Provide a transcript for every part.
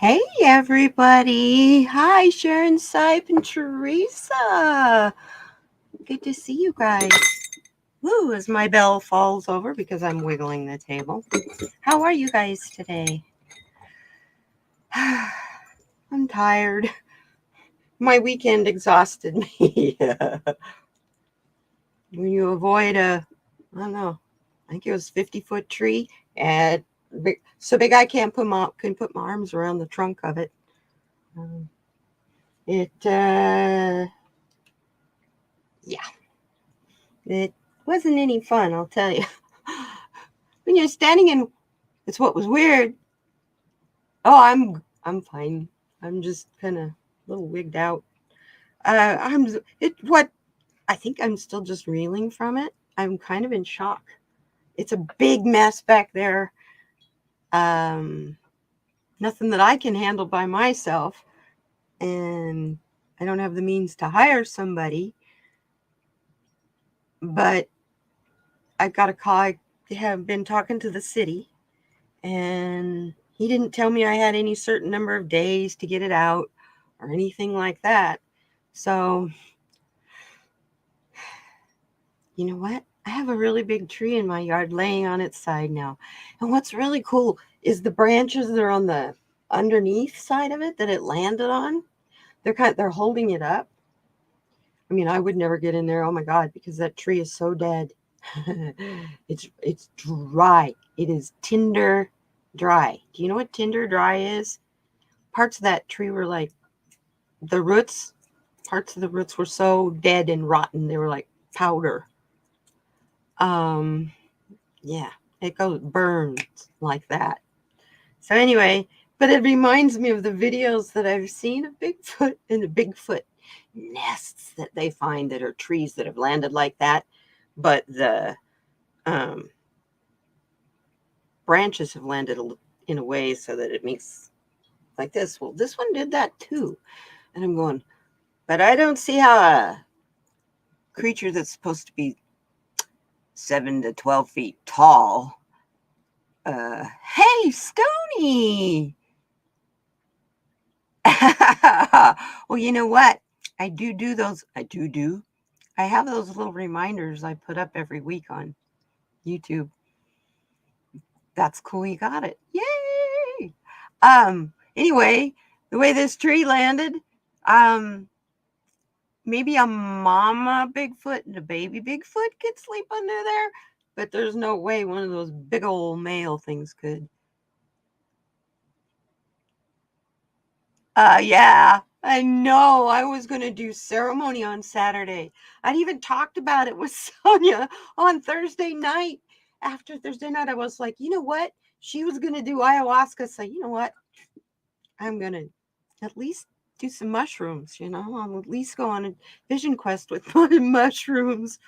Hey, everybody. Hi, Sharon, Sipe, and Teresa. Good to see you guys. Woo, as my bell falls over because I'm wiggling the table. How are you guys today? I'm tired. My weekend exhausted me. When you avoid I don't know, I think it was 50-foot tree, and so big I couldn't put my arms around the trunk of it. Um, it, yeah, it wasn't any fun, I'll tell you. When you're standing in, it's what was weird. Oh, I'm fine. I'm just kind of a little wigged out. I'm it what I think I'm still just reeling from it. I'm kind of in shock. It's a big mess back there. Um, Nothing that I can handle by myself, and I don't have the means to hire somebody. But I've got a call. I have been talking to the city, and he didn't tell me I had any certain number of days to get it out or anything like that. So, you know what? I have a really big tree in my yard laying on its side now. And what's really cool is the branches that are on the underneath side of it that it landed on. They're holding it up. I mean, I would never get in there. Oh my God, because that tree is so dead. It's dry. It is tinder dry. Do you know what tinder dry is? Parts of that tree were like the roots. Parts of the roots were so dead and rotten. They were like powder. Um, yeah, it goes burns like that. So anyway, but it reminds me of the videos that I've seen of Bigfoot and the Bigfoot nests that they find that are trees that have landed like that, but the um, branches have landed in a way so that it makes like this. Well, this one did that too, and I'm going, but I don't see how a creature that's supposed to be 7 to 12 feet tall. Hey, Stony. Well, you know what? I do those. I do. I have those little reminders I put up every week on YouTube. That's cool. You got it. Yay! Anyway, the way this tree landed, um, maybe a mama Bigfoot and a baby Bigfoot could sleep under there, but there's no way one of those big old male things could. Yeah, I know. I was going to do ceremony on Saturday. I'd even talked about it with Sonia on Thursday night. After Thursday night, I was like, you know what? She was going to do ayahuasca. So, you know what? I'm going to at least do some mushrooms, I'll at least go on a vision quest with my mushrooms.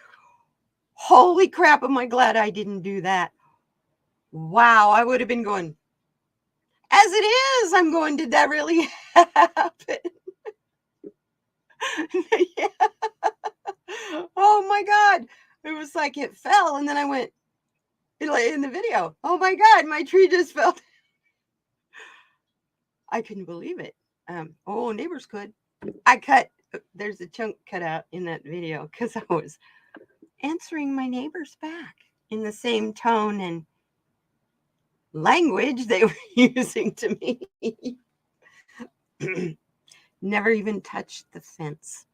Holy crap, am I glad I didn't do that. Wow, I would have been going, as it is, I'm going, did that really happen? Yeah. Oh my God. It was like it fell, and then I went in the video. Oh my God, my tree just fell. I couldn't believe it. Neighbors could. There's a chunk cut out in that video because I was answering my neighbors back in the same tone and language they were using to me. Never even touched the fence.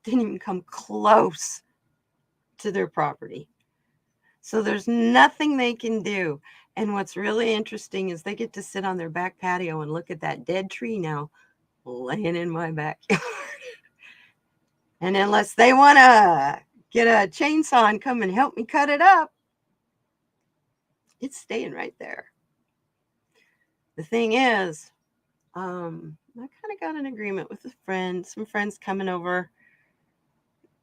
Didn't even come close to their property. So there's nothing they can do. And what's really interesting is they get to sit on their back patio and look at that dead tree now laying in my backyard. And unless they want to get a chainsaw and come and help me cut it up, it's staying right there. The thing is, I kind of got an agreement with some friends coming over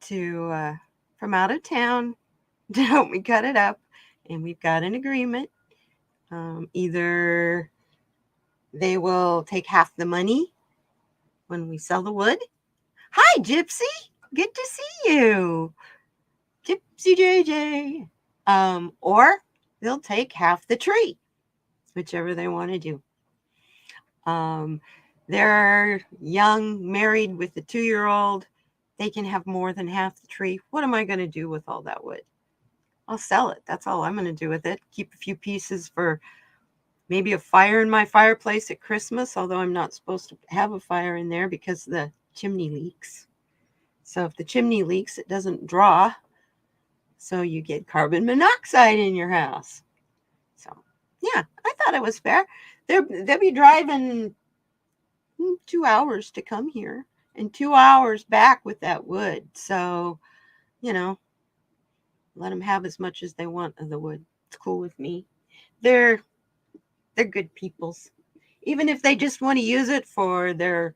to from out of town to help me cut it up. And we've got an agreement. Either they will take half the money when we sell the wood. Hi, Gypsy. Good to see you. Gypsy JJ. Or they'll take half the tree, whichever they want to do. They're young, married with a 2-year-old. They can have more than half the tree. What am I going to do with all that wood? I'll sell it. That's all I'm going to do with it. Keep a few pieces for maybe a fire in my fireplace at Christmas, although I'm not supposed to have a fire in there because the chimney leaks. So if the chimney leaks, it doesn't draw. So you get carbon monoxide in your house. So, yeah, I thought it was fair. They'll be driving 2 hours to come here and 2 hours back with that wood. So, let them have as much as they want of the wood. It's cool with me. They're good peoples. Even if they just want to use it for their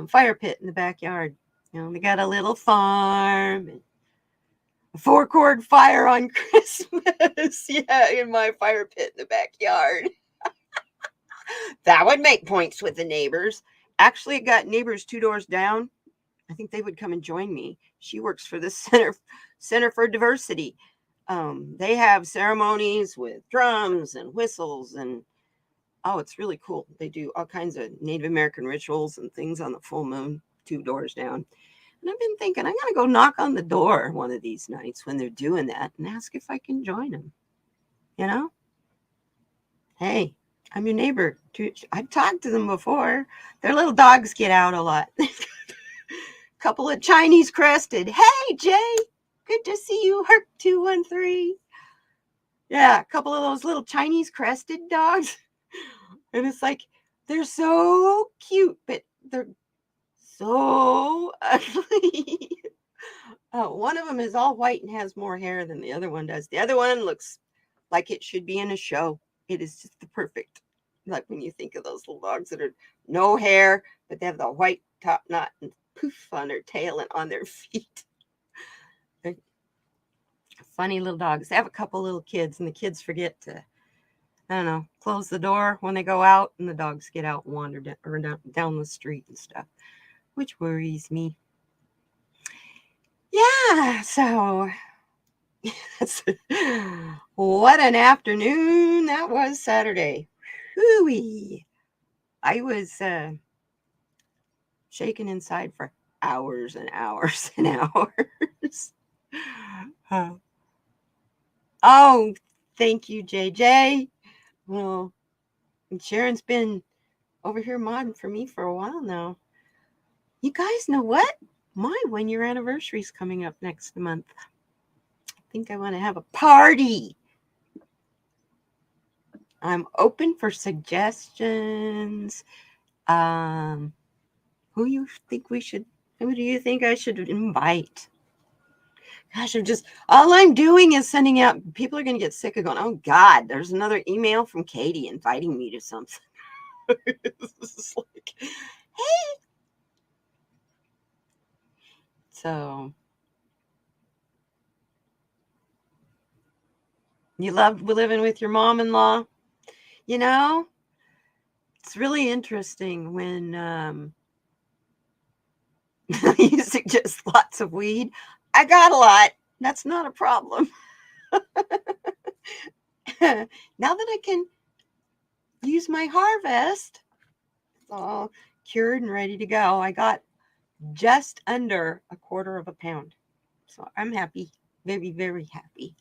fire pit in the backyard. They got a little farm and a 4-cord fire on Christmas. Yeah, in my fire pit in the backyard. That would make points with the neighbors. Actually, it got neighbors 2 doors down. I think they would come and join me. She works for the Center for Diversity. They have ceremonies with drums and whistles, and it's really cool. They do all kinds of Native American rituals and things on the full moon 2 doors down. And I've been thinking, I got to go knock on the door one of these nights when they're doing that and ask if I can join them. Hey, I'm your neighbor. I've talked to them before. Their little dogs get out a lot. Couple of Chinese crested. Hey, Jay, good to see you. Herc 213. Yeah, a couple of those little Chinese crested dogs. And it's like, they're so cute, but they're so ugly. One of them is all white and has more hair than the other one does. The other one looks like it should be in a show. It is just the perfect, like when you think of those little dogs that are no hair, but they have the white top knot and poof on their tail and on their feet. They're funny little dogs. They have a couple little kids, and the kids forget to, close the door when they go out, and the dogs get out and wander down the street and stuff, which worries me. Yeah, so what an afternoon that was Saturday. Hooey. I was shaking inside for hours and hours and hours. Oh, thank you, JJ. Well, Sharon's been over here modding for me for a while now. You guys know what? My 1-year anniversary is coming up next month. I think I want to have a party. I'm open for suggestions. Who do you think I should invite? Gosh, all I'm doing is sending out, people are going to get sick of going, oh God, there's another email from Katie inviting me to something. It's like, hey. So, you love living with your mom-in-law? It's really interesting when you suggest lots of weed. I got a lot. That's not a problem. Now that I can use my harvest, it's all cured and ready to go. I got just under 1/4 pound. So I'm happy. Very, very happy.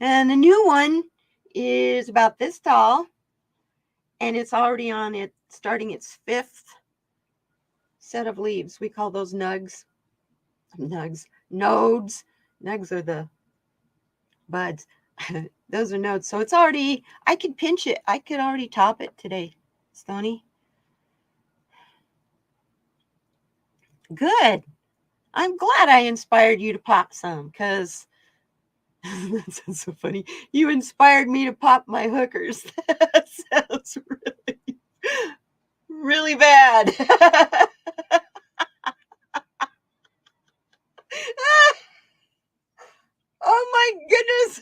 And the new one is about this tall. And it's already starting its 5th set of leaves. We call those nodes. Nugs are the buds. Those are nodes. So it's already, I could pinch it. I could already top it today, Stony. Good. I'm glad I inspired you to pop some, because that sounds so funny. You inspired me to pop my hookers. That sounds really bad. Oh my goodness.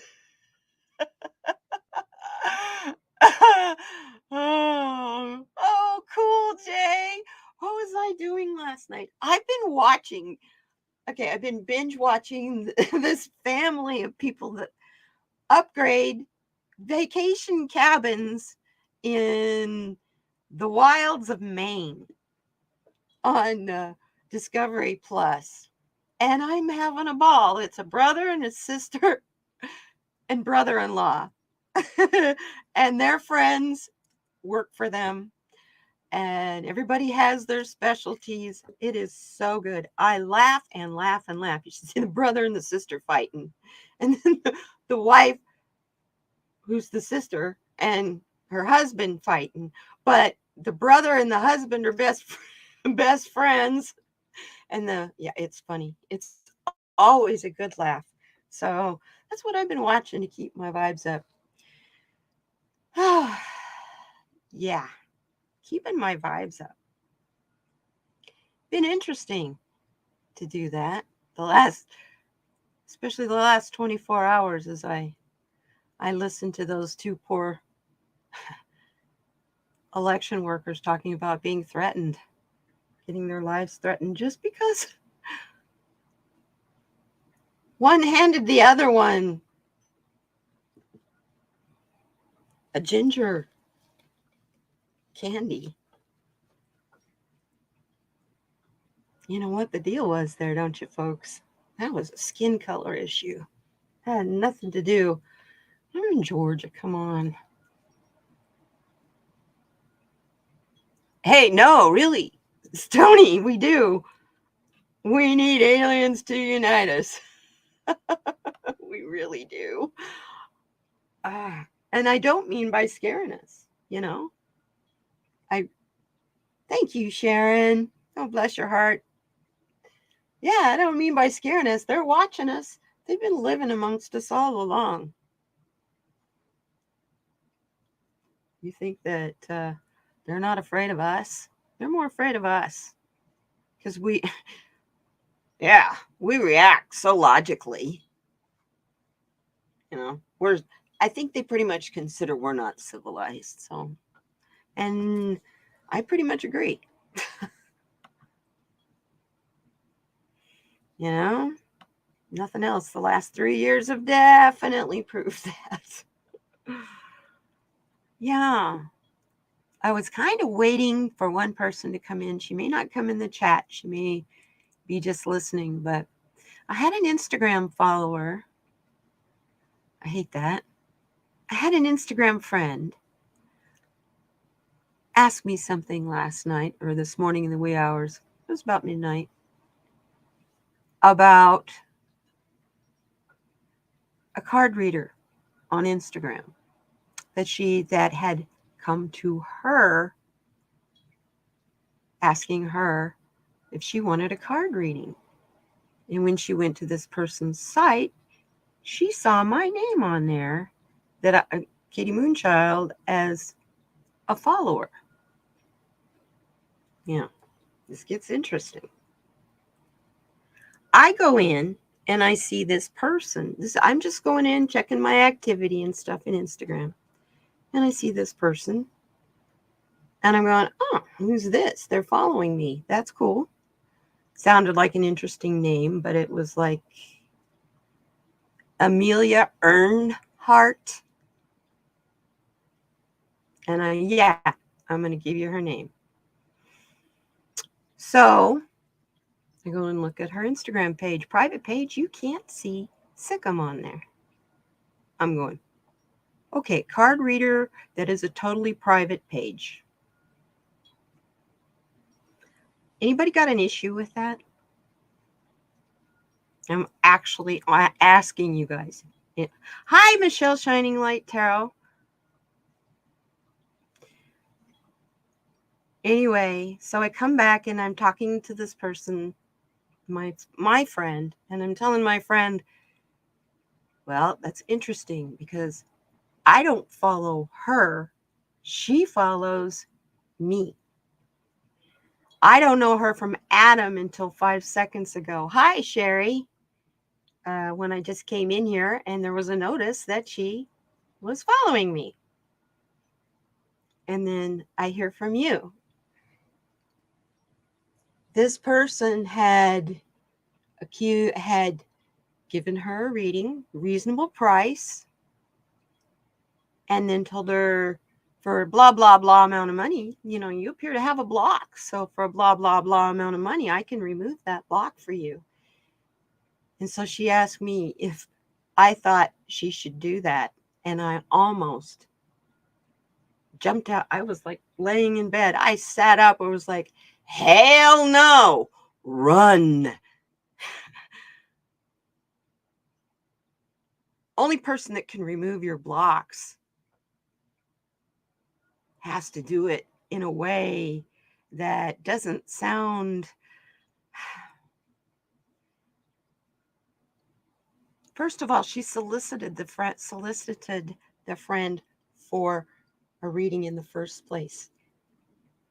Oh, cool, Jay. What was I doing last night? I've been binge watching this family of people that upgrade vacation cabins in The Wilds of Maine on Discovery Plus. And I'm having a ball. It's a brother and his sister and brother-in-law. And their friends work for them. And everybody has their specialties. It is so good. I laugh and laugh and laugh. You should see the brother and the sister fighting. And then the wife, who's the sister, and her husband fighting. But the brother and the husband are best friends. And it's funny. It's always a good laugh. So that's what I've been watching to keep my vibes up. Yeah, keeping my vibes up. Been interesting to do that especially the last 24 hours as I listened to those two poor election workers talking about being threatened, getting their lives threatened just because one handed the other one a ginger candy. You know what the deal was there, don't you, folks? That was a skin color issue. That had nothing to do. I'm in Georgia. Come on. Hey, no, really. Stony, we do. We need aliens to unite us. We really do. And I don't mean by scaring us, you know. Thank you, Sharon. Oh, bless your heart. Yeah, I don't mean by scaring us. They're watching us. They've been living amongst us all along. You think that they're not afraid of us? They're more afraid of us. Because we react so logically. You know, I think they pretty much consider we're not civilized. So, and I pretty much agree. You know, nothing else. The last 3 years have definitely proved that. Yeah. I was kind of waiting for one person to come in. She may not come in the chat. She may be just listening, but I had an Instagram follower. I hate that. I had an Instagram friend ask me something last night or this morning in the wee hours. It was about midnight. About a card reader on Instagram that had come to her asking her if she wanted a card reading. And when she went to this person's site, she saw my name on there, Katie MoonChild, as a follower. Yeah, this gets interesting. I go in and I see this person. I'm just going in, checking my activity and stuff in Instagram. And I see this person. And I'm going, oh, who's this? They're following me. That's cool. Sounded like an interesting name, but it was like Amelia Earnhardt. And I'm going to give you her name. So I go and look at her Instagram page. Private page, you can't see Sikkim on there. I'm going, okay, card reader that is a totally private page. Anybody got an issue with that? I'm actually asking you guys. Yeah. Hi, Michelle Shining Light Tarot. Anyway, so I come back and I'm talking to this person, my friend, and I'm telling my friend, well, that's interesting because I don't follow her. She follows me. I don't know her from Adam until 5 seconds ago. Hi, Sherry. When I just came in here and there was a notice that she was following me. And then I hear from you. This person had given her a reading, reasonable price, and then told her for blah, blah, blah amount of money, you appear to have a block. So for a blah, blah, blah amount of money, I can remove that block for you. And so she asked me if I thought she should do that. And I almost jumped out. I was like laying in bed. I sat up. I was like, hell no, run. Only person that can remove your blocks has to do it in a way that doesn't sound. First of all, she solicited the friend for a reading in the first place.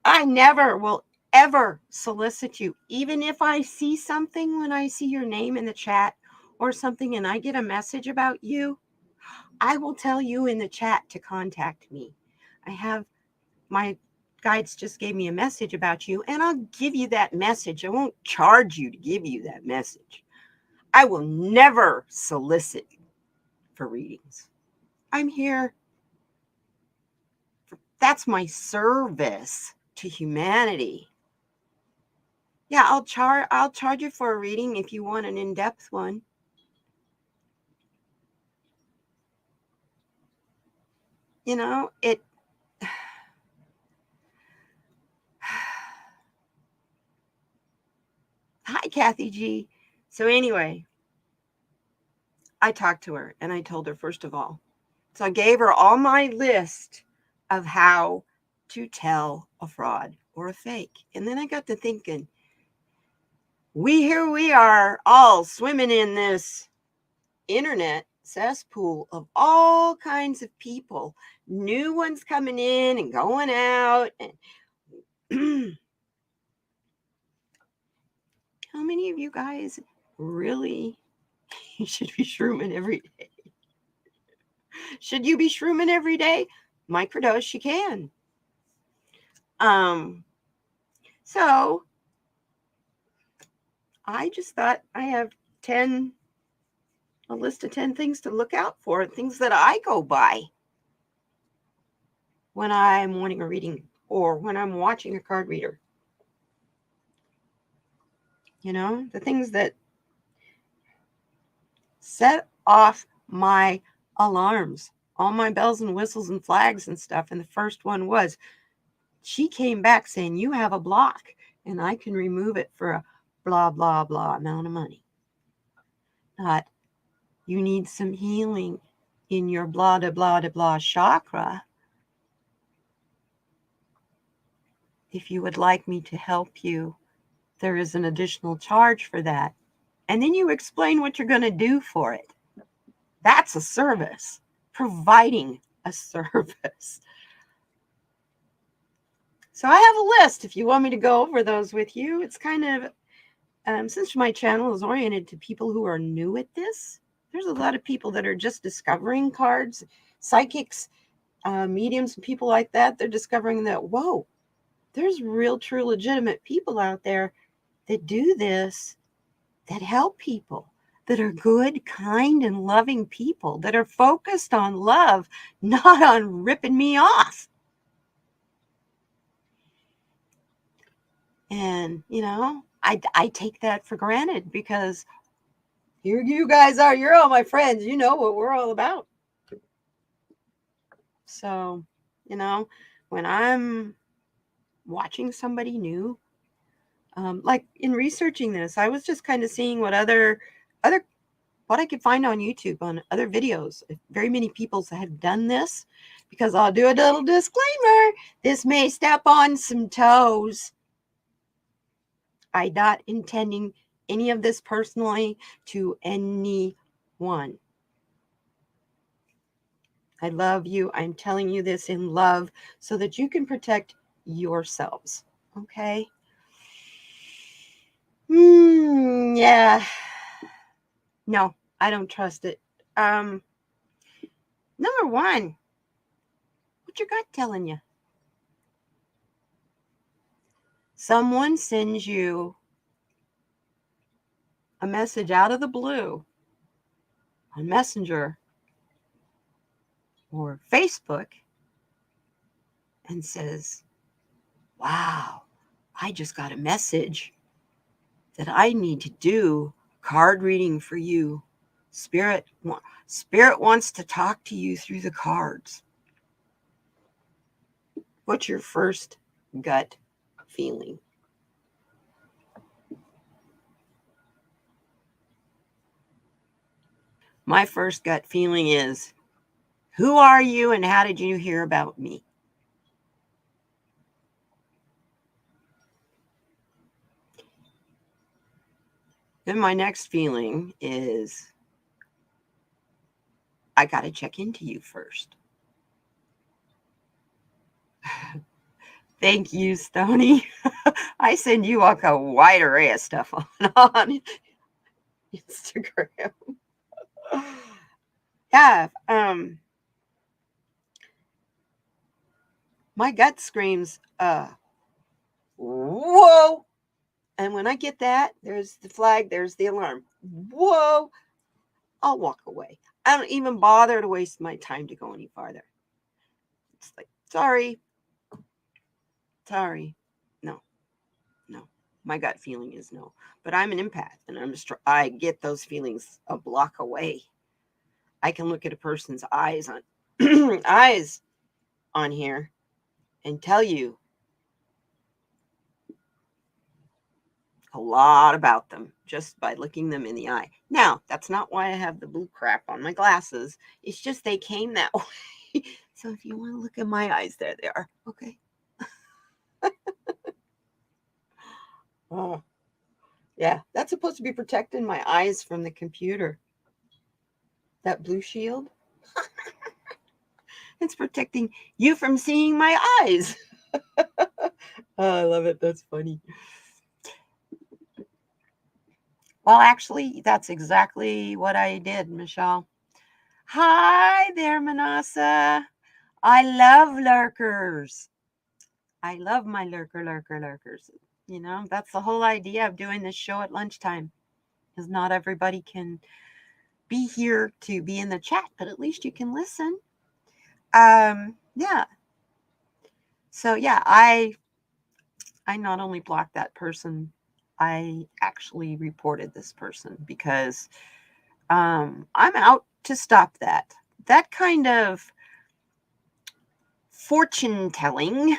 I never will ever solicit you, even if I see something, when I see your name in the chat or something and I get a message about you, I will tell you in the chat to contact me. I have my guides just gave me a message about you, and I'll give you that message. I won't charge you to give you that message. I will never solicit for readings. I'm here. That's my service to humanity. Yeah, I'll charge you for a reading if you want an in-depth one. It. Hi, Kathy G. So anyway, I talked to her and I told her, first of all, so I gave her all my list of how to tell a fraud or a fake. And then I got to thinking, here we are all swimming in this internet cesspool of all kinds of people, new ones coming in and going out. And how many of you guys really should be shrooming every day? Should you be shrooming every day? Microdose, you can. So I just thought I have a list of 10 things to look out for, things that I go by when I'm wanting a reading or when I'm watching a card reader. The things that set off my alarms, all my bells and whistles and flags and stuff. And the first one was, she came back saying, you have a block and I can remove it for a blah, blah, blah amount of money. Not, you need some healing in your blah, blah, blah, blah chakra. If you would like me to help you, there is an additional charge for that. And then you explain what you're going to do for it. That's a service, providing a service. So I have a list if you want me to go over those with you. It's kind of, since my channel is oriented to people who are new at this, there's a lot of people that are just discovering cards, psychics, mediums, and people like that. They're discovering that, whoa, there's real, true, legitimate people out there that do this, that help people, that are good, kind, and loving people, that are focused on love, not on ripping me off. And, I take that for granted because here you guys are. You're all my friends. You know what we're all about. So, when I'm watching somebody new, like in researching this, I was just kind of seeing what what I could find on YouTube on other videos. Very many people have done this, because I'll do a little disclaimer. This may step on some toes. I'm not intending any of this personally to anyone. I love you. I'm telling you this in love so that you can protect yourselves. Okay? Yeah. No, I don't trust it. Number one, what's your gut telling you? Someone sends you a message out of the blue on Messenger or Facebook, and says, wow, I just got a message that I need to do card reading for you. Spirit wants to talk to you through the cards. What's your first gut feeling? My first gut feeling is, who are you and how did you hear about me? Then my next feeling is, I got to check into you first. Thank you, Stony. I send you a wide array of stuff on Instagram. Yeah. My gut screams, whoa. And when I get that, there's the flag, there's the alarm. Whoa. I'll walk away. I don't even bother to waste my time to go any farther. It's like, sorry. No. My gut feeling is no. But I'm an empath, and I get those feelings a block away. I can look at a person's eyes on here and tell you a lot about them just by looking them in the eye. Now, that's not why I have the blue crap on my glasses. It's just they came that way. So if you want to look at my eyes, there they are. Okay. Oh, yeah. That's supposed to be protecting my eyes from the computer. That blue shield. It's protecting you from seeing my eyes. Oh, I love it. That's funny. Well, actually, that's exactly what I did, Michelle. Hi there, Manasa. I love lurkers. I love my lurkers. You know, that's the whole idea of doing this show at lunchtime, because not everybody can be here to be in the chat, but at least you can listen. Yeah. So yeah, I not only blocked that person, I actually reported this person because I'm out to stop that. That kind of fortune telling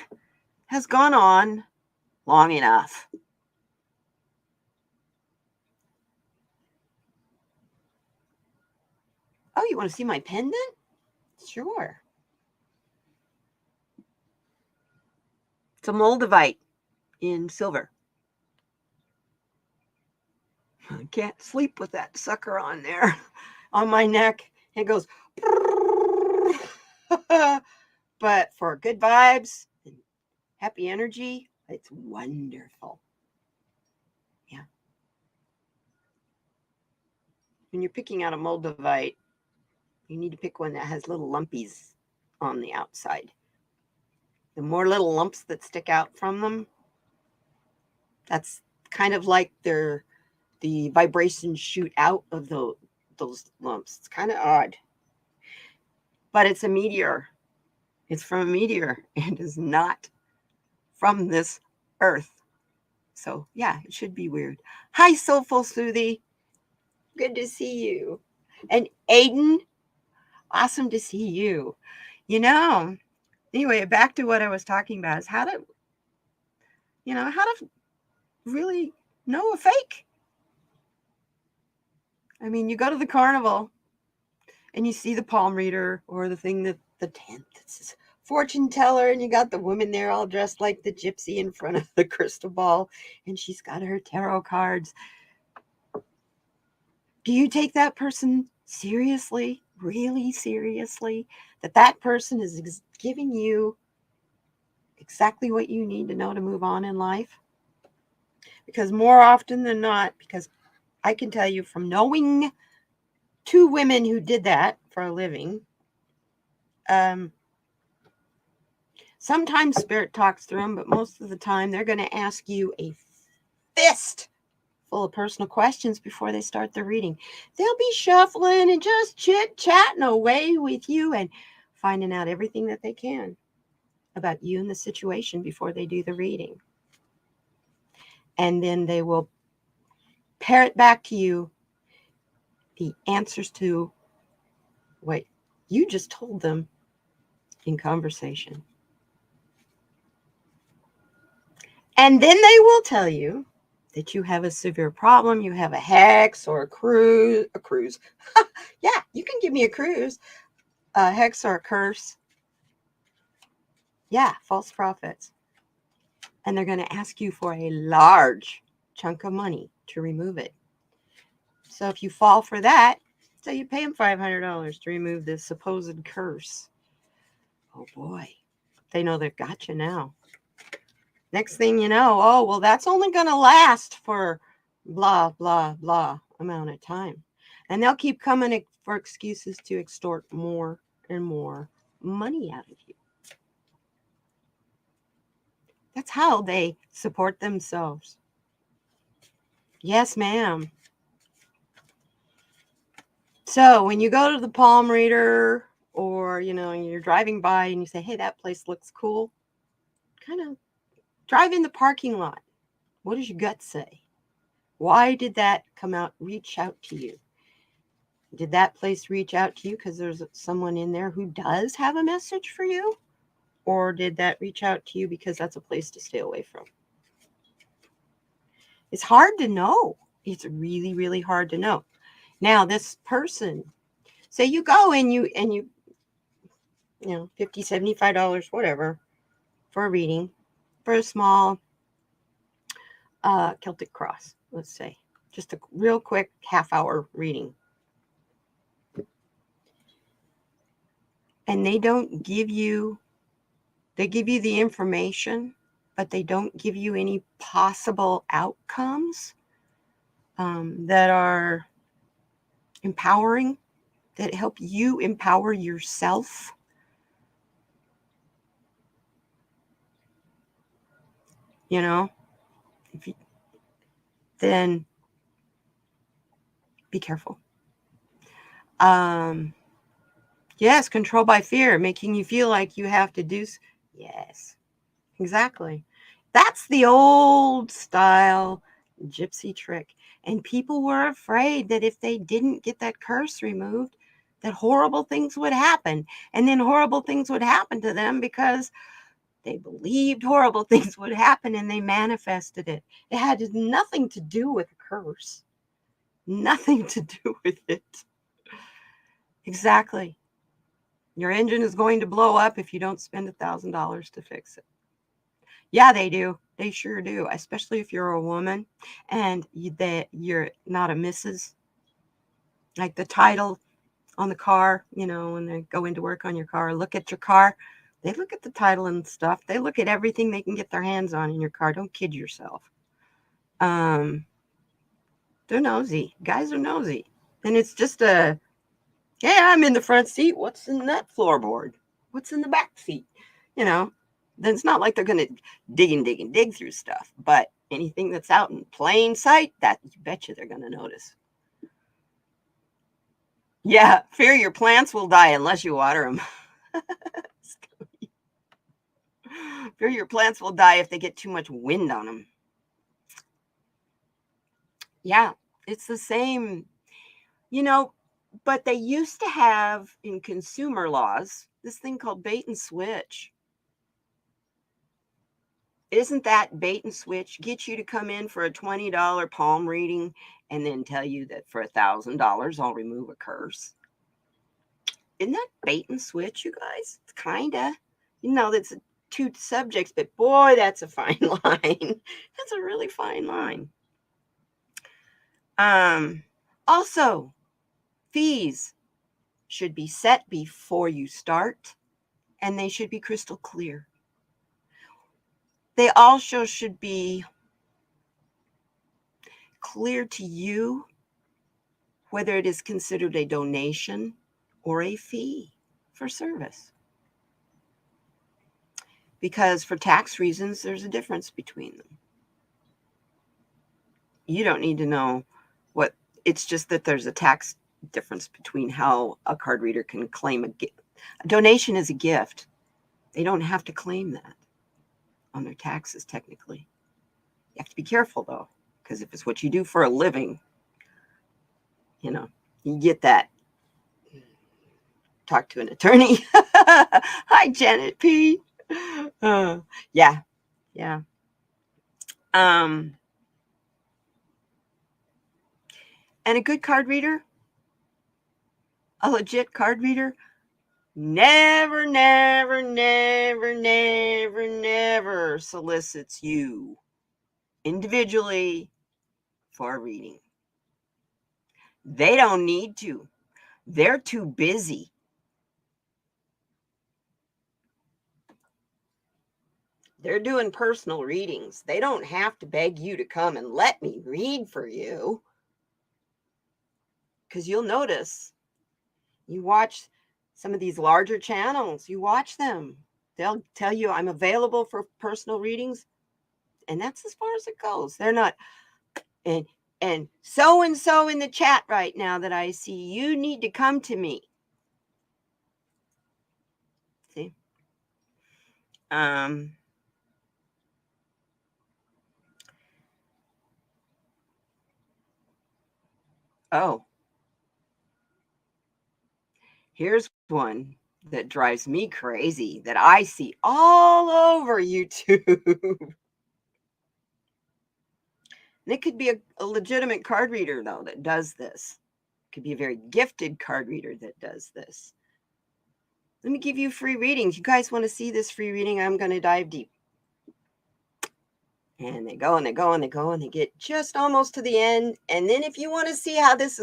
has gone on long enough. Oh, you want to see my pendant? Sure. It's a Moldavite in silver. I can't sleep with that sucker on there on my neck. It goes, but for good vibes and happy energy, it's wonderful. Yeah. When you're picking out a Moldavite, you need to pick one that has little lumpies on the outside. The more little lumps that stick out from them, that's kind of like the vibrations shoot out of those lumps. It's kind of odd. But it's a meteor. It's from a meteor and is not from this earth. So, yeah, it should be weird. Hi, Soulful Soothie. Good to see you. And Aiden, awesome to see you. You know, anyway, back to what I was talking about is how to really know a fake. I mean, you go to the carnival and you see the palm reader or the thing that the tent that says fortune teller, and you got the woman there all dressed like the gypsy in front of the crystal ball, and she's got her tarot cards. Do you take that person seriously, really seriously, that person is giving you exactly what you need to know to move on in life? Because more often than not, because I can tell you from knowing two women who did that for a living, sometimes spirit talks through them, but most of the time they're going to ask you a fist full of personal questions before they start the reading. They'll be shuffling and just chit-chatting away with you and finding out everything that they can. about you and the situation before they do the reading. And then they will parrot back to you the answers to what you just told them in conversation. And then they will tell you that you have a severe problem, you have a hex or a cruise. Yeah, you can give me a cruise, a hex or a curse. Yeah, false prophets. And they're going to ask you for a large chunk of money to remove it. So if you fall for that, so you pay them $500 to remove this supposed curse. Oh boy, they know they've got you now. Next thing you know, oh, well, that's only going to last for blah, blah, blah amount of time. And they'll keep coming for excuses to extort more and more money out of you. That's how they support themselves. Yes, ma'am. So when you go to the palm reader, or, you're driving by and you say, hey, that place looks cool, kind of drive in the parking lot. What does your gut say? Why did that reach out to you? Did that place reach out to you because there's someone in there who does have a message for you? Or did that reach out to you because that's a place to stay away from? It's hard to know. It's really, really hard to know. Now, this person, say you go and you $50, $75, whatever, for a reading, for a small Celtic cross, let's say. Just a real quick half-hour reading. And they give you the information, but they don't give you any possible outcomes that are empowering, that help you empower yourself. Then be careful. Yes, control by fear, making you feel like you have to do. Yes, exactly. That's the old style gypsy trick. And people were afraid that if they didn't get that curse removed, that horrible things would happen. And then horrible things would happen to them because they believed horrible things would happen and they manifested it. It had nothing to do with a curse. Nothing to do with it. Exactly. Your engine is going to blow up if you don't spend $1,000 to fix it. Yeah, they do. They sure do, especially if you're a woman and you're not a Mrs. Like the title on the car, when they go into work on your car, look at your car. They look at the title and stuff. They look at everything they can get their hands on in your car. Don't kid yourself. They're nosy. Guys are nosy. And it's just hey, I'm in the front seat. What's in that floorboard? What's in the back seat? Then it's not like they're going to dig through stuff. But anything that's out in plain sight, that you betcha they're going to notice. Yeah, fear your plants will die unless you water them. Fear your plants will die if they get too much wind on them. Yeah, it's the same, but they used to have in consumer laws this thing called bait and switch. Isn't that bait and switch? Get you to come in for a $20 palm reading and then tell you that for $1,000 I'll remove a curse. Isn't that bait and switch, you guys? It's kind of, that's two subjects, but boy, that's a fine line. That's a really fine line. Also, fees should be set before you start, and they should be crystal clear. They also should be clear to you whether it is considered a donation or a fee for service. Because for tax reasons, there's a difference between them. You don't need to know what, it's just that there's a tax difference between how a card reader can claim a gift. A donation is a gift. They don't have to claim that on their taxes, technically. You have to be careful, though, because if it's what you do for a living, you get that. Talk to an attorney. Hi, Janet P. Yeah. And a good card reader, a legit card reader, never solicits you individually for a reading. They don't need to. They're too busy. They're doing personal readings. They don't have to beg you to come and let me read for you. Because you'll notice, you watch some of these larger channels, you watch them. They'll tell you, I'm available for personal readings. And that's as far as it goes. They're not, and so in the chat right now that I see, you need to come to me. See? Oh. Here's one that drives me crazy that I see all over YouTube. And it could be a legitimate card reader, though, that does this. It could be a very gifted card reader that does this. Let me give you free readings. You guys want to see this free reading? I'm going to dive deep. And they go and they go and they go and they get just almost to the end. And then if you want to see how this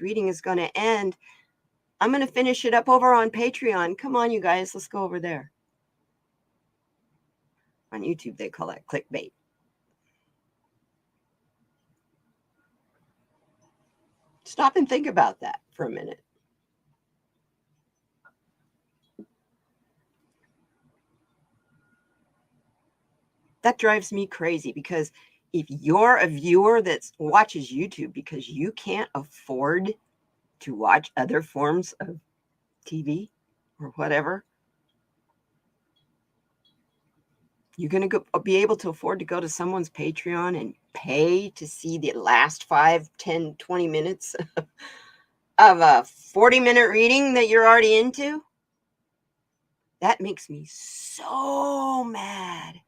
reading is going to end, I'm going to finish it up over on Patreon. Come on, you guys. Let's go over there. On YouTube, they call that clickbait. Stop and think about that for a minute. That drives me crazy, because if you're a viewer that watches YouTube because you can't afford to watch other forms of TV or whatever, you're going to be able to afford to go to someone's Patreon and pay to see the last 5, 10, 20 minutes of a 40-minute reading that you're already into? That makes me so mad.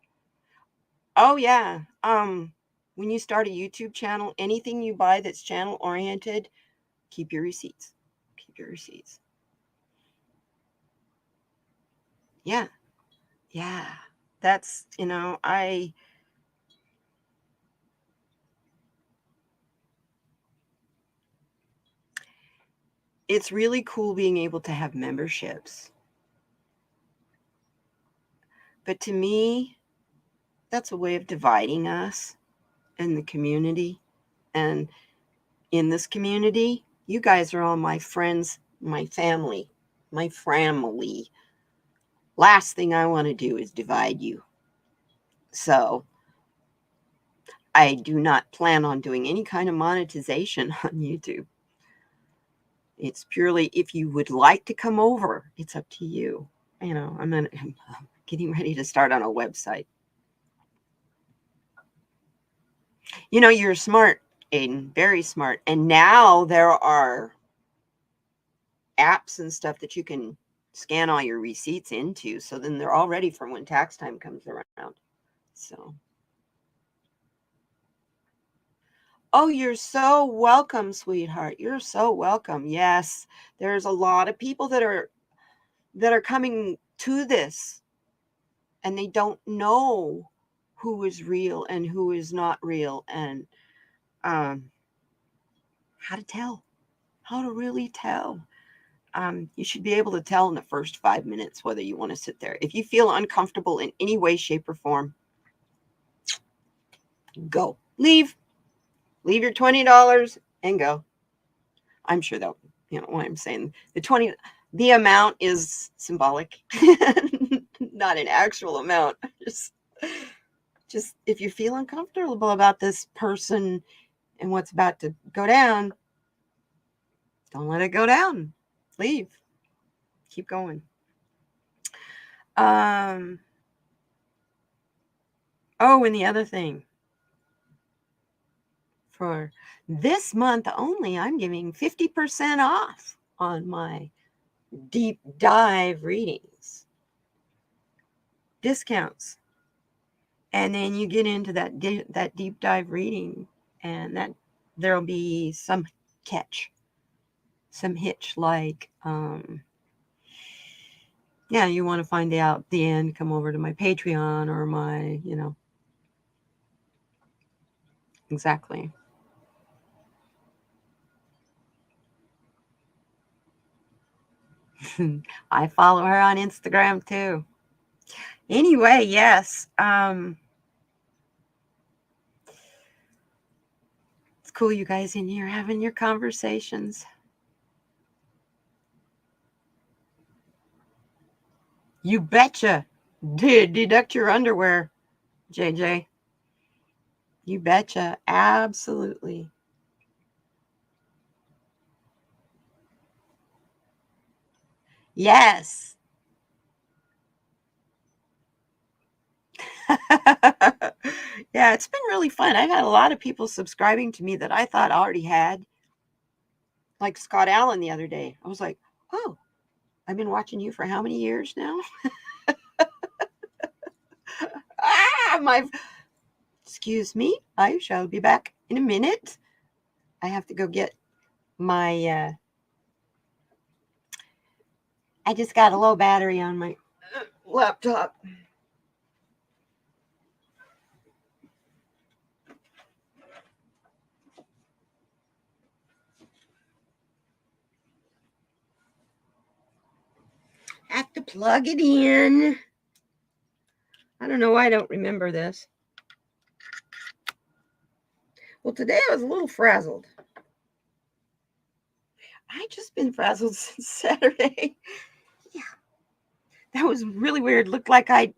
Oh, yeah. When you start a YouTube channel, anything you buy that's channel oriented, keep your receipts. Keep your receipts. Yeah. That's, it's really cool being able to have memberships. But to me, that's a way of dividing us in the community. And in this community, you guys are all my friends, my family. Last thing I want to do is divide you. So I do not plan on doing any kind of monetization on YouTube. It's purely, if you would like to come over, it's up to you. I'm getting ready to start on a website. You're smart, Aiden, very smart. And now there are apps and stuff that you can scan all your receipts into. So then they're all ready for when tax time comes around. So. Oh, you're so welcome, sweetheart. You're so welcome. Yes, there's a lot of people that are coming to this, and they don't know who is real and who is not real, and how to really tell. You should be able to tell in the first 5 minutes whether you want to sit there. If you feel uncomfortable in any way, shape, or form, go. Leave your $20 and go. I'm sure that, what I'm saying. The amount is symbolic, not an actual amount. Just if you feel uncomfortable about this person and what's about to go down, don't let it go down. Leave. Keep going. Oh, and the other thing, for this month only, I'm giving 50% off on my deep dive readings. Discounts. And then you get into that deep dive reading, and that there'll be some catch, some hitch, like yeah, you want to find out the end, come over to my Patreon or my, exactly. I follow her on Instagram too. Anyway, yes. It's cool you guys in here having your conversations. You betcha. Deduct your underwear, JJ. You betcha. Absolutely. Yes. Yeah, it's been really fun. I've had a lot of people subscribing to me that I thought already had. Like Scott Allen the other day. I was like, oh, I've been watching you for how many years now? My, excuse me. I shall be back in a minute. I have to go get my, I just got a low battery on my laptop. Have to plug it in. I don't know why I don't remember this. Well, today I was a little frazzled. I just been frazzled since Saturday. Yeah, that was really weird. Looked like I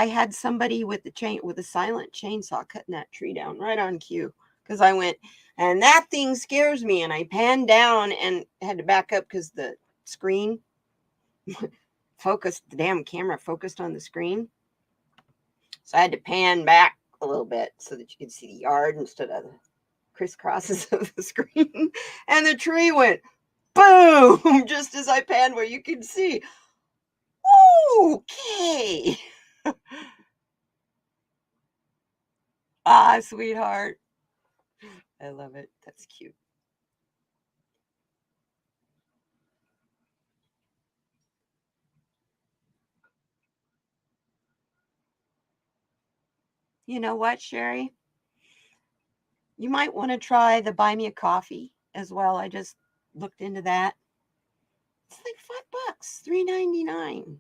had somebody with a silent chainsaw cutting that tree down right on cue. Because I went, and that thing scares me, and I panned down and had to back up because the screen focused. The damn camera focused on the screen, so I had to pan back a little bit so that you could see the yard instead of the crisscrosses of the screen. And the tree went boom just as I panned where you can see. Okay. Ah, sweetheart. I love it. That's cute. You know what, Sherry? You might want to try the Buy Me a Coffee as well. I just looked into that. It's like $5, $3.99.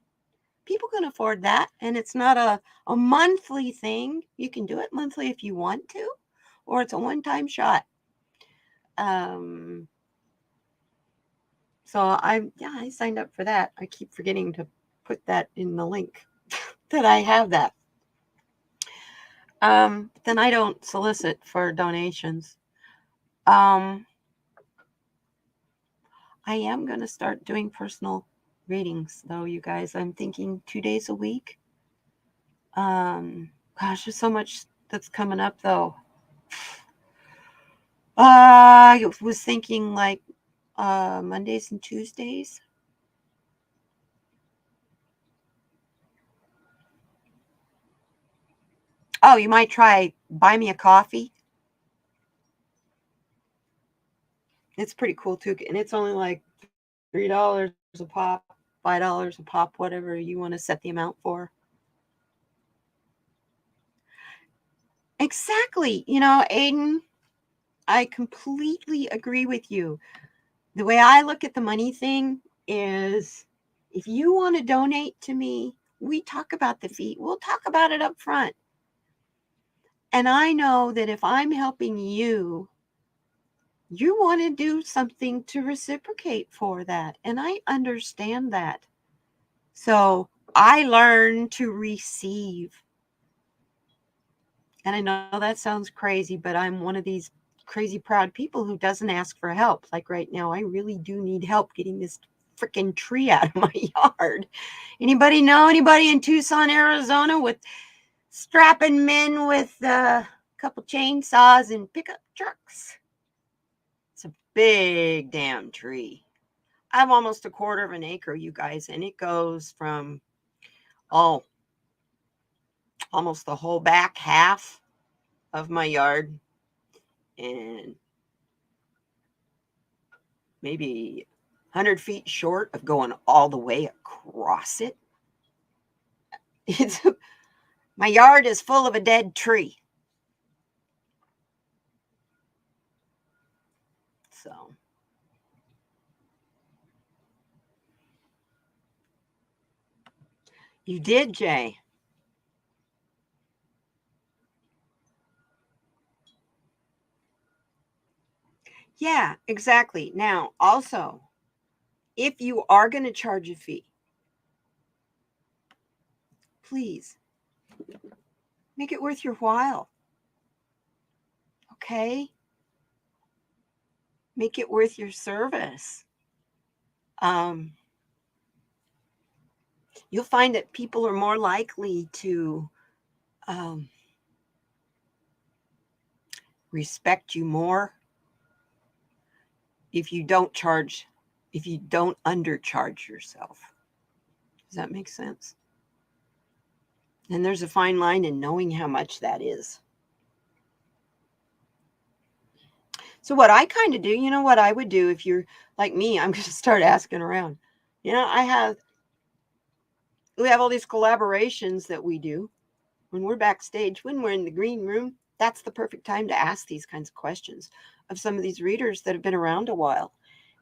People can afford that, and it's not a monthly thing. You can do it monthly if you want to, or it's a one-time shot. Um, so I signed up for that. I keep forgetting to put that in the link that I have that. Then I don't solicit for donations. I am going to start doing personal readings, though, you guys. I'm thinking 2 days a week. Gosh, there's so much that's coming up, though. I was thinking like Mondays and Tuesdays. Oh, you might try Buy Me a Coffee. It's pretty cool too, and it's only like $3 a pop, $5 a pop, whatever you want to set the amount for. Exactly. Aiden, I completely agree with you. The way I look at the money thing is, if you want to donate to me, we talk about the fee. We'll talk about it up front. And I know that if I'm helping you, you want to do something to reciprocate for that. And I understand that. So I learn to receive. And I know that sounds crazy, but I'm one of these crazy proud people who doesn't ask for help. Like right now, I really do need help getting this freaking tree out of my yard. Anybody know anybody in Tucson, Arizona with strapping men with a couple chainsaws and pickup trucks? It's a big damn tree. I have almost a quarter of an acre, you guys, and it goes from almost the whole back half of my yard and maybe 100 feet short of going all the way across it. My yard is full of a dead tree. So you did, Jay. Yeah, exactly. Now, also, if you are going to charge a fee, please make it worth your while. Okay? Make it worth your service. You'll find that people are more likely to respect you more if you don't undercharge yourself. Does that make sense? And there's a fine line in knowing how much that is. So what I kind of do, you know what I would do if you're like me, I'm going to start asking around. You know, we have all these collaborations that we do when we're backstage, when we're in the green room. That's the perfect time to ask these kinds of questions of some of these readers that have been around a while.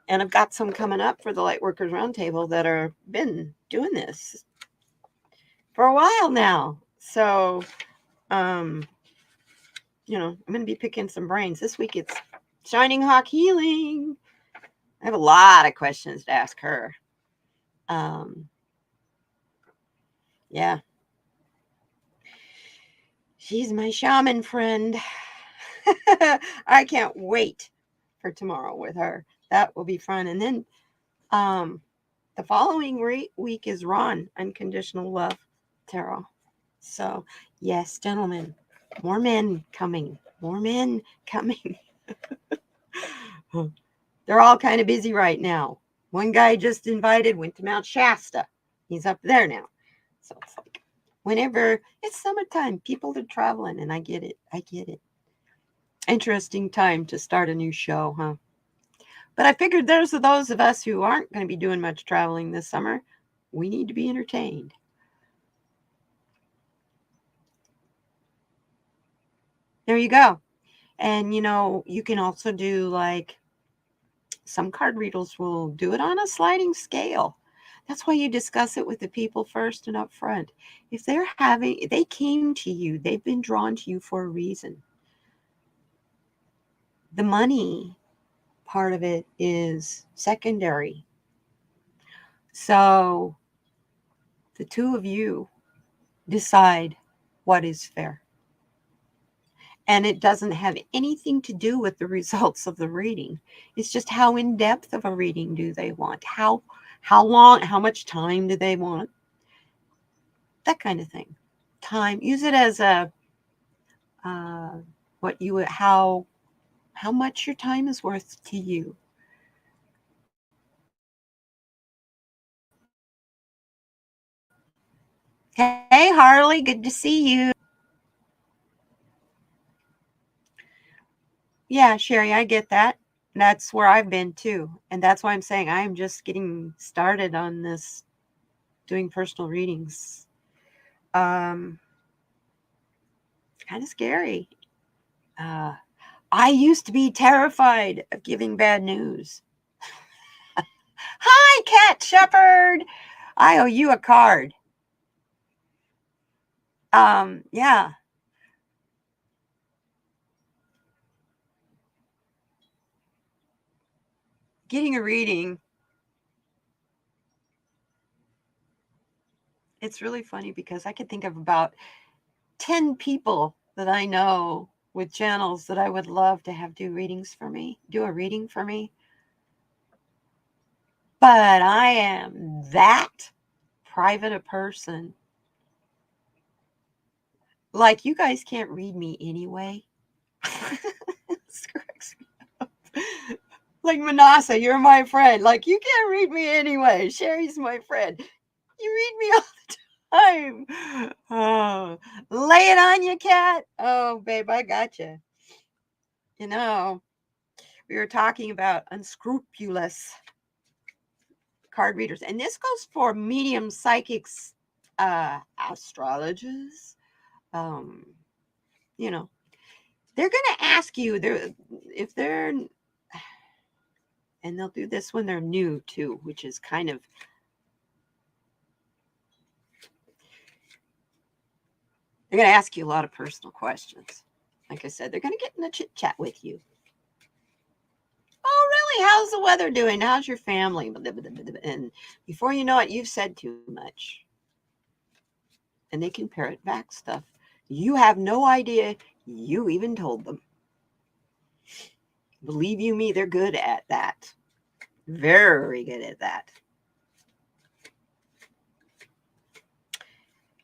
And I've got some coming up for the Lightworkers Roundtable that are been doing this for a while now. So, I'm going to be picking some brains. This week it's Shining Hawk Healing. I have a lot of questions to ask her. Yeah. She's my shaman friend. I can't wait for tomorrow with her. That will be fun. And then the following week is Ron, Unconditional Love Tarot. So, yes, gentlemen, more men coming. More men coming. They're all kind of busy right now. One guy just invited, went to Mount Shasta. He's up there now. So it's like, whenever it's summertime, people are traveling, and I get it. I get it. Interesting time to start a new show, huh? But I figured there's those of us who aren't going to be doing much traveling this summer. We need to be entertained. There you go. And, you can also do like some card readers will do it on a sliding scale. That's why you discuss it with the people first and up front. If they came to you, they've been drawn to you for a reason. The money part of it is secondary. So the two of you decide what is fair. And it doesn't have anything to do with the results of the reading. It's just how in depth of a reading do they want? How long, how much time do they want? That kind of thing. Time. Use it as a how much your time is worth to you. Hey, Harley, good to see you. Yeah, Sherry, I get that. That's where I've been too. And that's why I'm saying I'm just getting started on this, doing personal readings. Kind of scary. I used to be terrified of giving bad news. Hi, Cat Shepherd. I owe you a card. Yeah. Getting a reading. It's really funny because I can think of about 10 people that I know with channels that I would love to have do a reading for me. But I am that private a person. Like, you guys can't read me anyway. This cracks me up. Like, Manasa, you're my friend. Like, you can't read me anyway. Sherry's my friend. You read me all the time. Oh, lay it on you, Cat. Oh, babe, I got you. You know, we were talking about unscrupulous card readers, and this goes for medium psychics, astrologers. You know, they're going to ask you if they're, and they'll do this when they're new too, which is kind of, they're going to ask you a lot of personal questions. Like I said, they're going to get in a chit chat with you. Oh, really? How's the weather doing? How's your family? And before you know it, you've said too much. And they can parrot back stuff. You have no idea you even told them. Believe you me, they're good at that. Very good at that.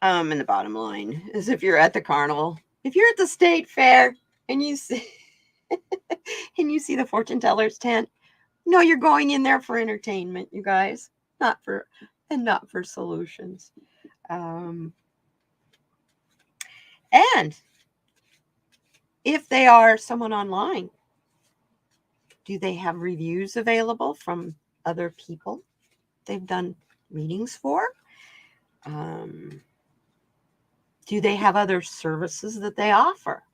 And the bottom line is, if you're at the carnival, if you're at the state fair and you see and you see the fortune teller's tent, no, you're going in there for entertainment, you guys, not for solutions. And if they are someone online, do they have reviews available from other people they've done readings for? Do they have other services that they offer?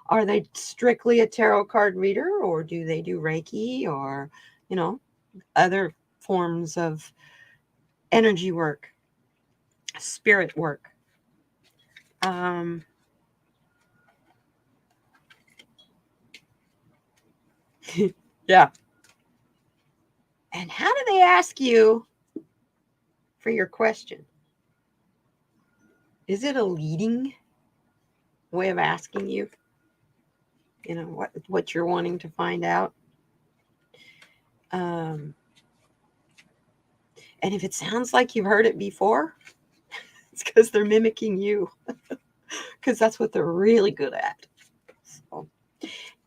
Are they strictly a tarot card reader, or do they do Reiki or, other forms of energy work, spirit work? Yeah. And how do they ask you for your question? Is it a leading way of asking you? What you're wanting to find out? And if it sounds like you've heard it before, it's because they're mimicking you. Because that's what they're really good at. So,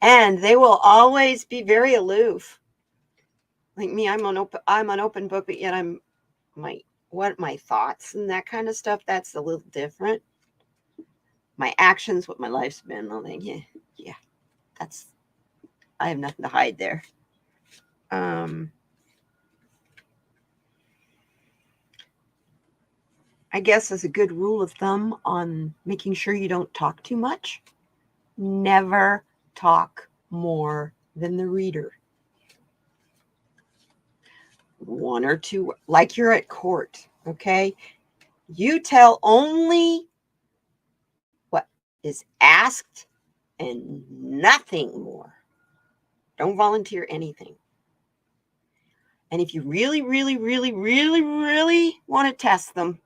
and they will always be very aloof. Like me, I'm an open book, but yet my thoughts and that kind of stuff, that's a little different. My actions, what my life's been, I'm like, yeah, I have nothing to hide there. I guess as a good rule of thumb on making sure you don't talk too much, never talk more than the reader. One or two, like you're at court, okay? You tell only what is asked and nothing more. Don't volunteer anything. And if you really, really, really, really, really want to test them,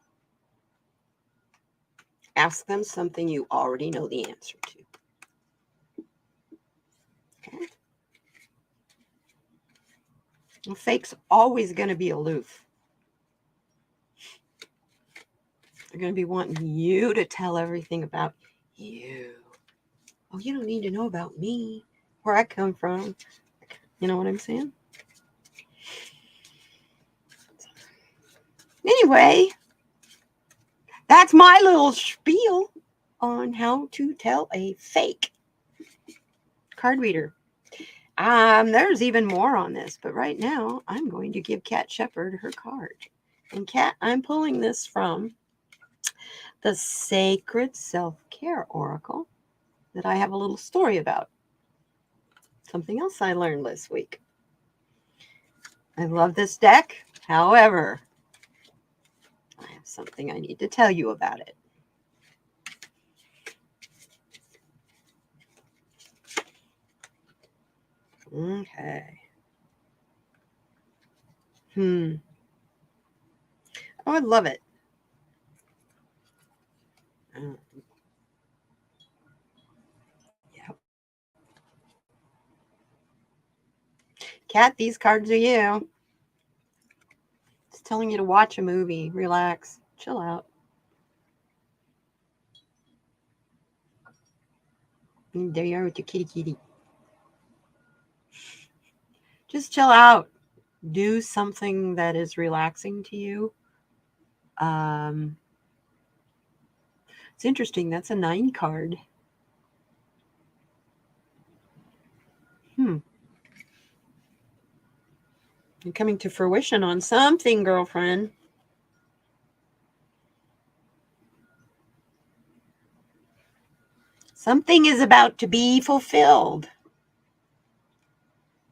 ask them something you already know the answer to. Okay? Well, fake's always going to be aloof. They're going to be wanting you to tell everything about you. Oh, you don't need to know about me, where I come from. You know what I'm saying? Anyway, that's my little spiel on how to tell a fake card reader. There's even more on this, but right now I'm going to give Kat Shepard her card. And Kat, I'm pulling this from the Sacred Self-Care Oracle that I have a little story about. Something else I learned this week. I love this deck. However, I have something I need to tell you about it. Okay. I would love it. Yep. Kat, these cards are you. It's telling you to watch a movie, relax, chill out. And there you are with your kitty. Just chill out. Do something that is relaxing to you. It's interesting. That's a 9 card. You're coming to fruition on something, girlfriend. Something is about to be fulfilled.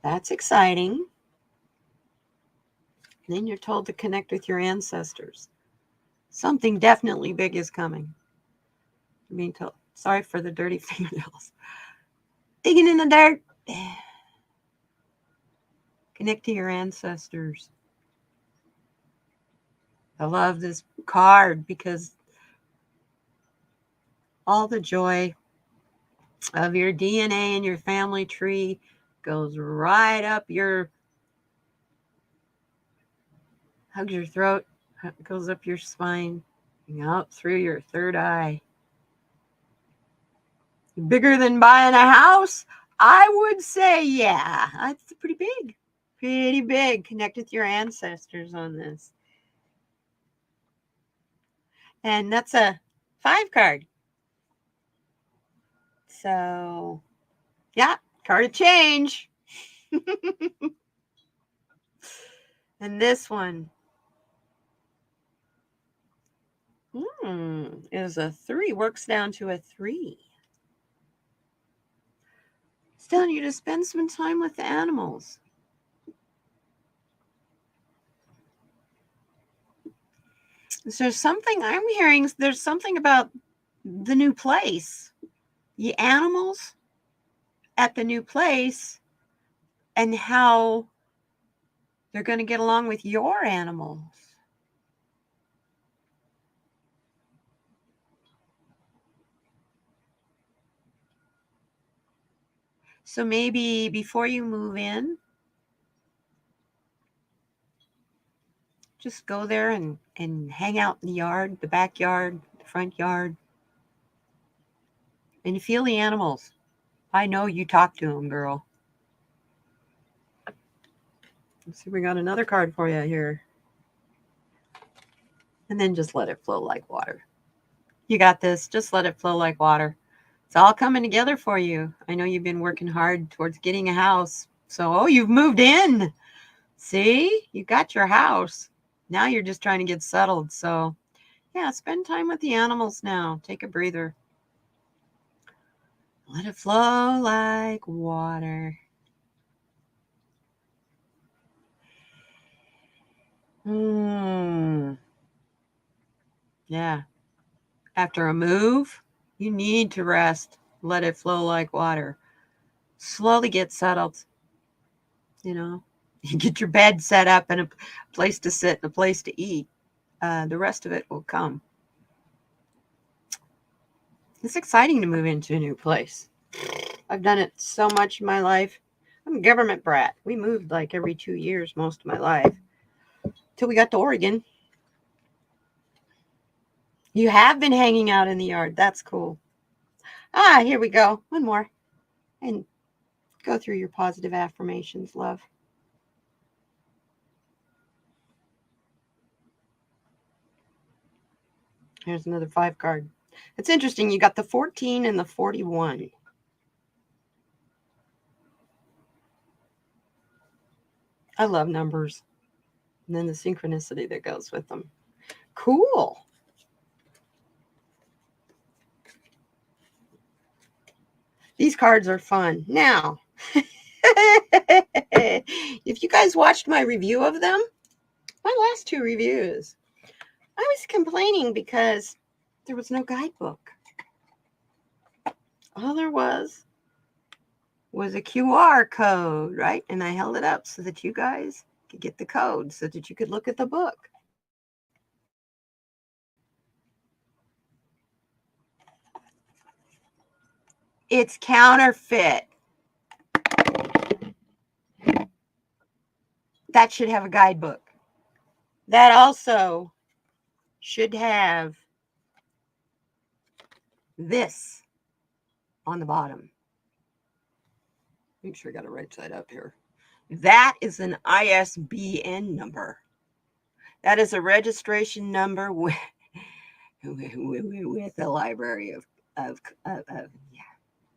That's exciting. And then you're told to connect with your ancestors. Something definitely big is coming. I'm being told. Sorry for the dirty fingernails. Digging in the dirt. Connect to your ancestors. I love this card because all the joy of your DNA and your family tree goes right up hugs your throat, goes up your spine, and out through your third eye. Bigger than buying a house? I would say, yeah, that's pretty big. Pretty big. Connect with your ancestors on this. And that's a 5 card. So, yeah, card of change. And this one is a 3, works down to a 3. It's telling you to spend some time with the animals. So something I'm hearing, there's something about the new place, the animals at the new place, and how they're going to get along with your animals. So maybe before you move in, just go there and hang out in the yard, the backyard, the front yard, and you feel the animals. I know you talk to them, girl. Let's see, we got another card for you here. And then just let it flow like water. You got this. Just let it flow like water. It's all coming together for you. I know you've been working hard towards getting a house. So, you've moved in. See? You got your house. Now you're just trying to get settled. So, yeah, spend time with the animals now. Take a breather. Let it flow like water. Yeah. After a move, you need to rest. Let it flow like water. Slowly get settled. You get your bed set up and a place to sit and a place to eat. The rest of it will come. It's exciting to move into a new place. I've done it so much in my life. I'm a government brat. We moved like every 2 years most of my life till we got to Oregon. You have been hanging out in the yard. That's cool. Here we go. One more. And go through your positive affirmations, love. Here's another 5 card. It's interesting. You got the 14 and the 41. I love numbers. And then the synchronicity that goes with them. Cool. These cards are fun. Now, if you guys watched my review of them, my last 2 reviews, I was complaining because there was no guidebook. All there was a QR code, right? And I held it up so that you guys could get the code so that you could look at the book. It's counterfeit. That should have a guidebook. that also should have this on the bottom. Make sure I got it right side up here. That is an ISBN number. That is a registration number with the Library of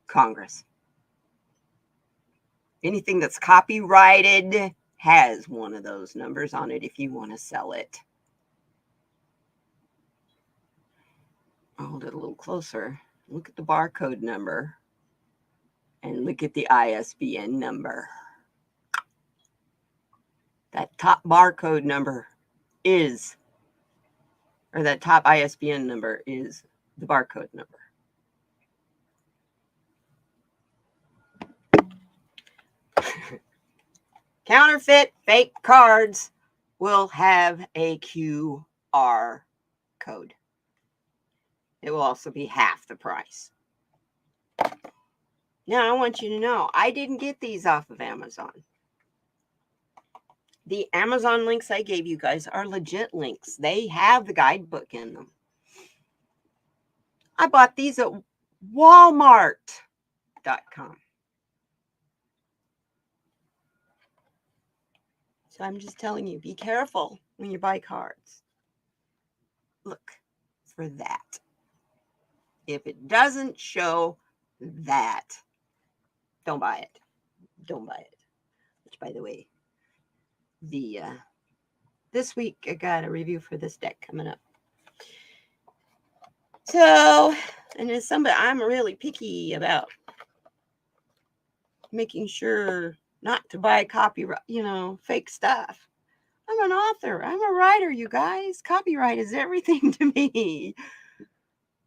Congress. Anything that's copyrighted has one of those numbers on it if you want to sell it. I'll hold it a little closer. Look at the barcode number and look at the ISBN number. That top barcode number is, or that top ISBN number is the barcode number. Counterfeit fake cards will have a QR code. It will also be half the price. Now, I want you to know, I didn't get these off of Amazon. The Amazon links I gave you guys are legit links. They have the guidebook in them. I bought these at Walmart.com. So I'm just telling you, be careful when you buy cards. Look for that. If it doesn't show that, don't buy it. Don't buy it. Which, by the way, this week I got a review for this deck coming up. So, and as somebody, I'm really picky about making sure not to buy copyright, fake stuff. I'm an author. I'm a writer, you guys. Copyright is everything to me.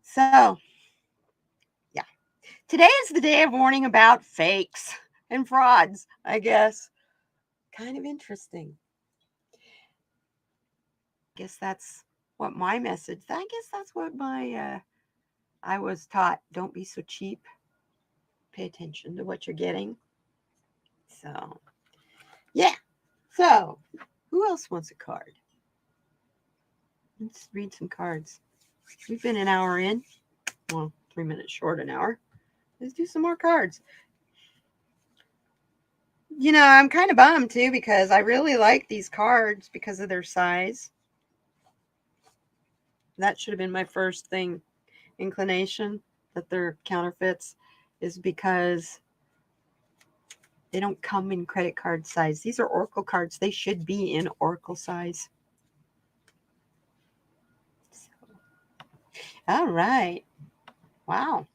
So, yeah. Today is the day of warning about fakes and frauds, I guess. Kind of interesting. I guess that's what my message, I guess that's what I was taught. Don't be so cheap. Pay attention to what you're getting. So, yeah. So, who else wants a card? Let's read some cards. We've been an hour in. Well, 3 minutes short an hour. Let's do some more cards. I'm kind of bummed too because I really like these cards because of their size. That should have been my first inclination that they're counterfeits, is because they don't come in credit card size. These are Oracle cards. They should be in Oracle size. So, all right. Wow.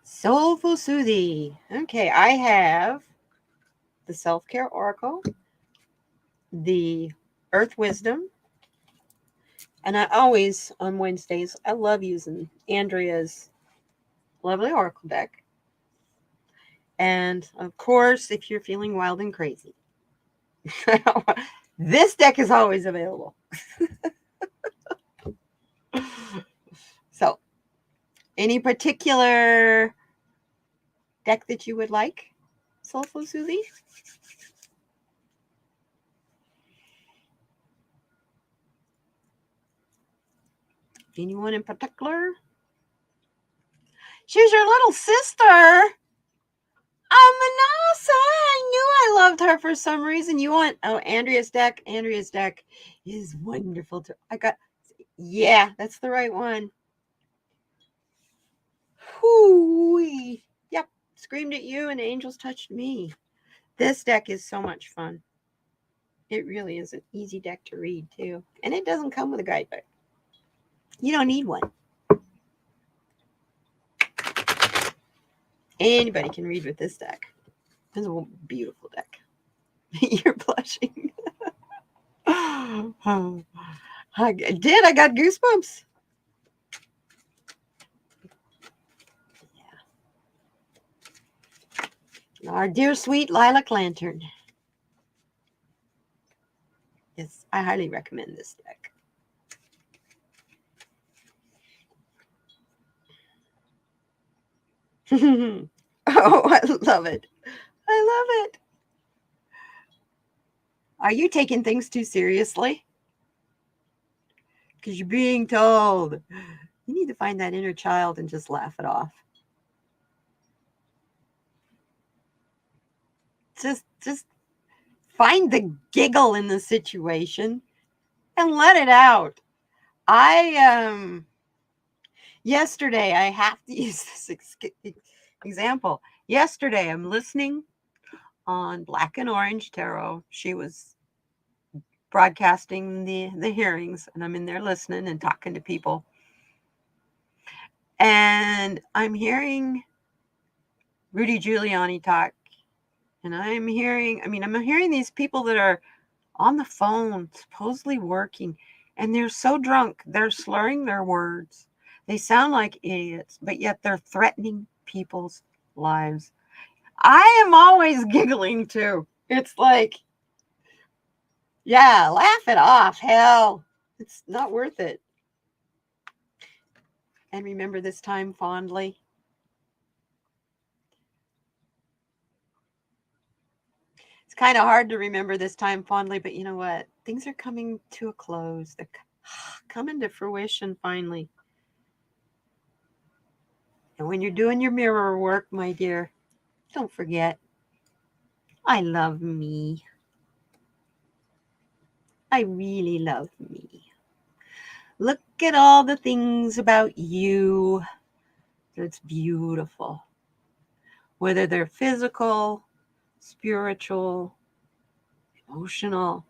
Soulful Soothie. Okay, I have the Self-Care Oracle, the Earth Wisdom, and I always, on Wednesdays, I love using Andrea's lovely Oracle deck. And, of course, if you're feeling wild and crazy, this deck is always available. So, any particular deck that you would like, Soulful Soothie? Anyone in particular? She's your little sister. Manasa. I knew I loved her for some reason. You want, Andrea's deck. Andrea's deck is wonderful. Yeah, that's the right one. Hoo-wee. Yep. Screamed at you and angels touched me. This deck is so much fun. It really is an easy deck to read too. And it doesn't come with a guidebook. You don't need one. Anybody can read with this deck. It's a beautiful deck. You're blushing. I did. I got goosebumps. Yeah. Our dear sweet lilac lantern. Yes, I highly recommend this deck. Oh, I love it. I love it. Are you taking things too seriously? Because you're being told. You need to find that inner child and just laugh it off. Just find the giggle in the situation and let it out. Yesterday, I have to use this example. Yesterday, I'm listening on Black and Orange Tarot. She was broadcasting the hearings, and I'm in there listening and talking to people. And I'm hearing Rudy Giuliani talk, and I'm hearing these people that are on the phone, supposedly working, and they're so drunk, they're slurring their words. They sound like idiots, but yet they're threatening people's lives. I am always giggling too. It's like, yeah, laugh it off. Hell, it's not worth it. And remember this time fondly. It's kind of hard to remember this time fondly, but you know what? Things are coming to a close. They're coming to fruition finally. And when you're doing your mirror work, my dear, don't forget, I love me. I really love me. Look at all the things about you that's beautiful. Whether they're physical, spiritual, emotional,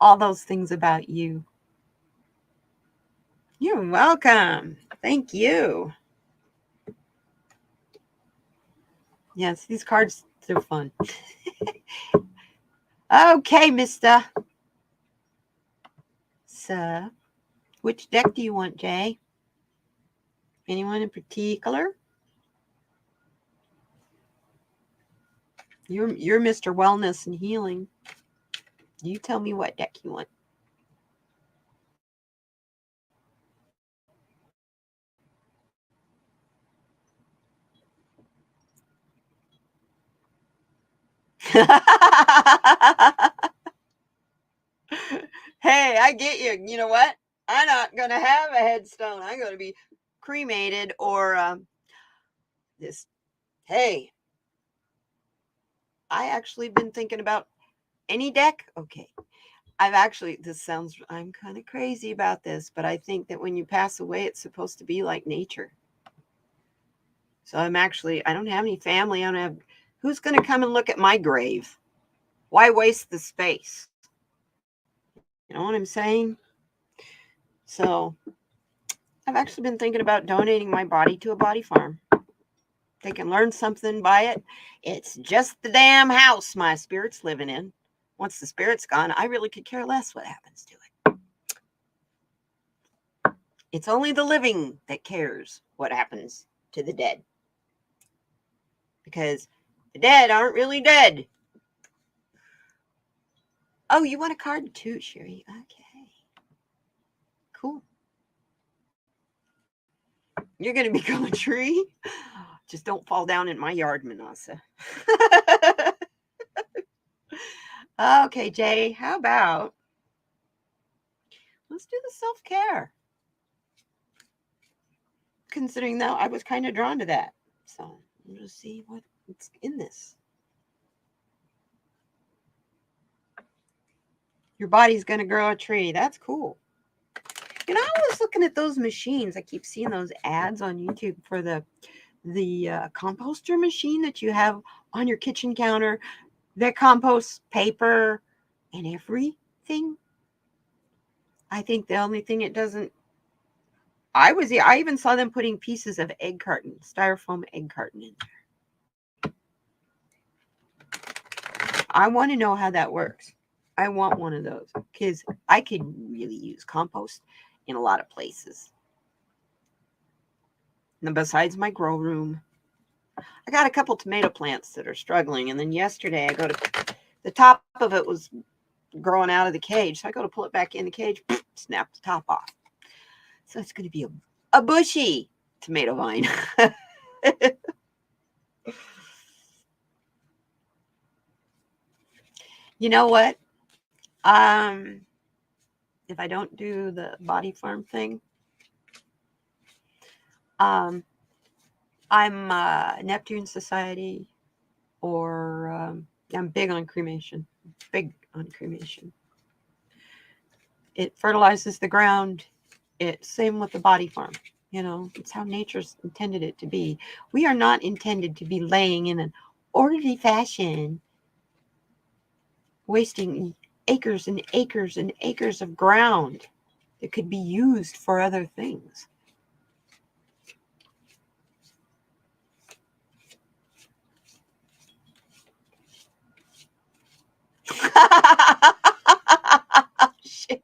all those things about you. You're welcome. Thank you. Yes, these cards, they're fun. Okay, mister. So, which deck do you want, Jay? Anyone in particular? You're Mr. Wellness and Healing. You tell me what deck you want. Hey, I get you. You know what? I'm not going to have a headstone. I'm going to be cremated or this. Hey, I actually been thinking about any deck. Okay. I'm kind of crazy about this, but I think that when you pass away, it's supposed to be like nature. So I don't have any family. Who's going to come and look at my grave? Why waste the space? You know what I'm saying? So I've actually been thinking about donating my body to a body farm. They can learn something by it. It's just the damn house my spirit's living in. Once the spirit's gone, I really could care less what happens to it. It's only the living that cares what happens to the dead. Because the dead aren't really dead. Oh, you want a card too, Sherry? Okay. Cool. You're going to become a tree? Just don't fall down in my yard, Manasa. Okay, Jay, how about let's do the self-care? Considering that I was kind of drawn to that. So we'll see what's in this. Your body's going to grow a tree. That's cool. You know, I was looking at those machines. I keep seeing those ads on YouTube for the composter machine that you have on your kitchen counter that composts paper and everything. I think the only thing it doesn't. I even saw them putting pieces of egg carton, styrofoam egg carton in there. I want to know how that works. I want one of those because I could really use compost in a lot of places. And besides my grow room, I got a couple tomato plants that are struggling. And then yesterday the top of it was growing out of the cage. So I go to pull it back in the cage, snap the top off. So it's going to be a bushy tomato vine. You know what? If I don't do the body farm thing, I'm Neptune Society, or I'm big on cremation. Big on cremation. It fertilizes the ground. Same with the body farm. It's how nature's intended it to be. We are not intended to be laying in an orderly fashion, wasting acres and acres and acres of ground that could be used for other things. Sherry.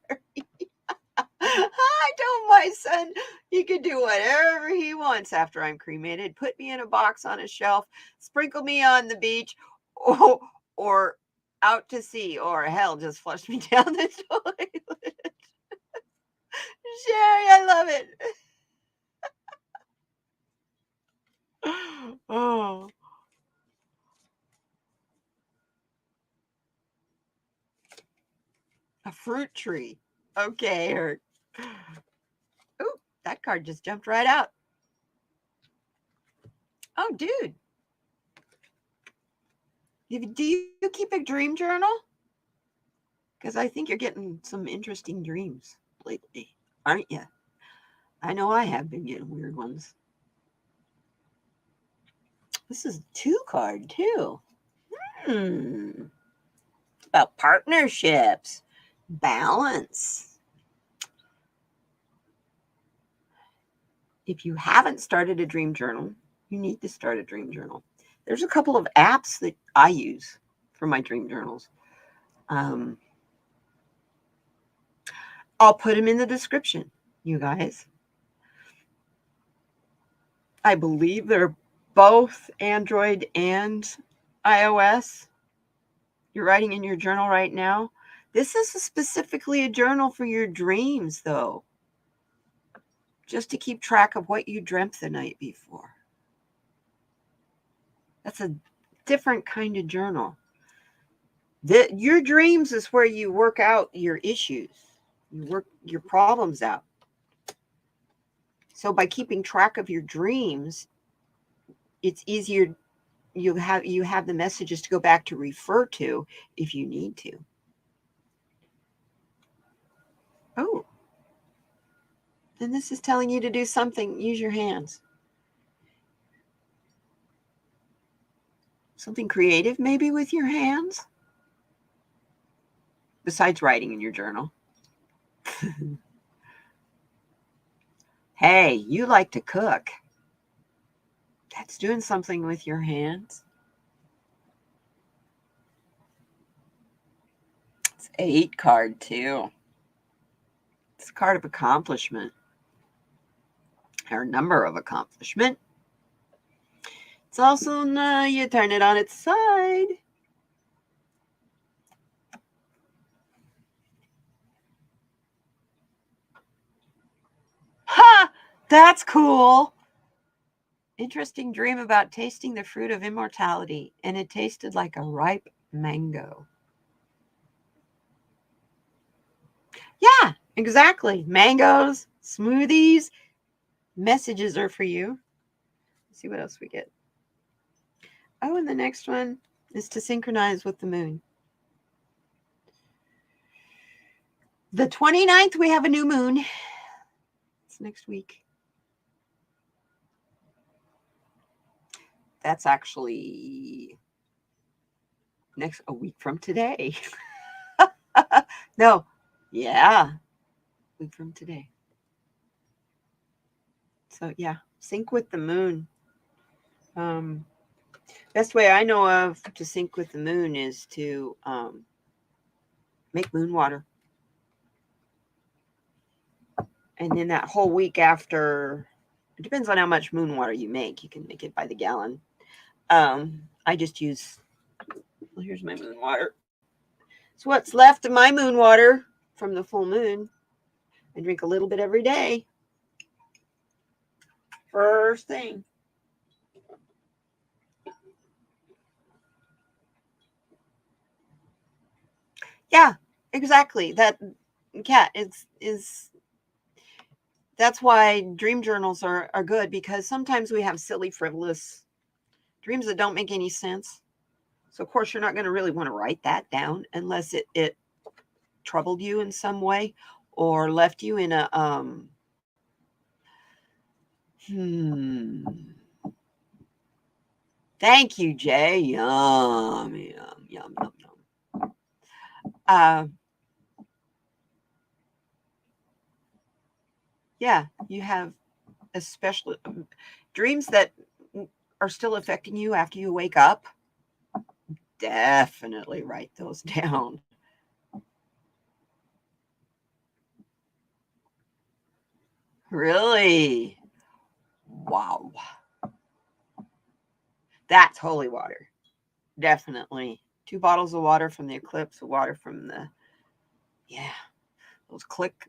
I told my son he could do whatever he wants after I'm cremated. Put me in a box on a shelf, sprinkle me on the beach, or out to sea, or hell, just flush me down the toilet. Sherry, I love it. Oh, a fruit tree. Okay, Eric. Ooh, that card just jumped right out. Oh, dude. Do you keep a dream journal? Because I think you're getting some interesting dreams lately, aren't you? I know I have been getting weird ones. This is a 2 card, too. About partnerships, balance. If you haven't started a dream journal, you need to start a dream journal. There's a couple of apps that I use for my dream journals. I'll put them in the description, you guys. I believe they're both Android and iOS. You're writing in your journal right now. This is specifically a journal for your dreams, though, just to keep track of what you dreamt the night before. That's a different kind of journal. Your dreams is where you work out your issues. You work your problems out. So by keeping track of your dreams, it's easier. You have the messages to go back to refer to if you need to. Oh, and this is telling you to do something. Use your hands. Something creative, maybe, with your hands, besides writing in your journal. Hey, you like to cook. That's doing something with your hands. It's an 8 card, too. It's a card of accomplishment, or number of accomplishment. It's also, you turn it on its side. Ha! That's cool. Interesting dream about tasting the fruit of immortality, and it tasted like a ripe mango. Yeah, exactly. Mangoes, smoothies, messages are for you. Let's see what else we get. Oh, and the next one is to synchronize with the moon. The 29th, we have a new moon. It's next week. That's actually a week from today. No, yeah, a week from today. So yeah, sync with the moon. Best way I know of to sync with the moon is to make moon water. And then that whole week after, it depends on how much moon water you make. You can make it by the gallon. I just use, well, here's my moon water. It's what's left of my moon water from the full moon. I drink a little bit every day. First thing. Yeah, exactly. That cat is that's why dream journals are good, because sometimes we have silly, frivolous dreams that don't make any sense. So of course you're not going to really want to write that down unless it troubled you in some way or left you in a hmm. Thank you, Jay. Yum, yum, yum, yum, yum. Yeah, you have especially dreams that are still affecting you after you wake up. Definitely write those down. Really? Wow. That's holy water. Definitely. 2 bottles of water from the eclipse, water from the, yeah, those click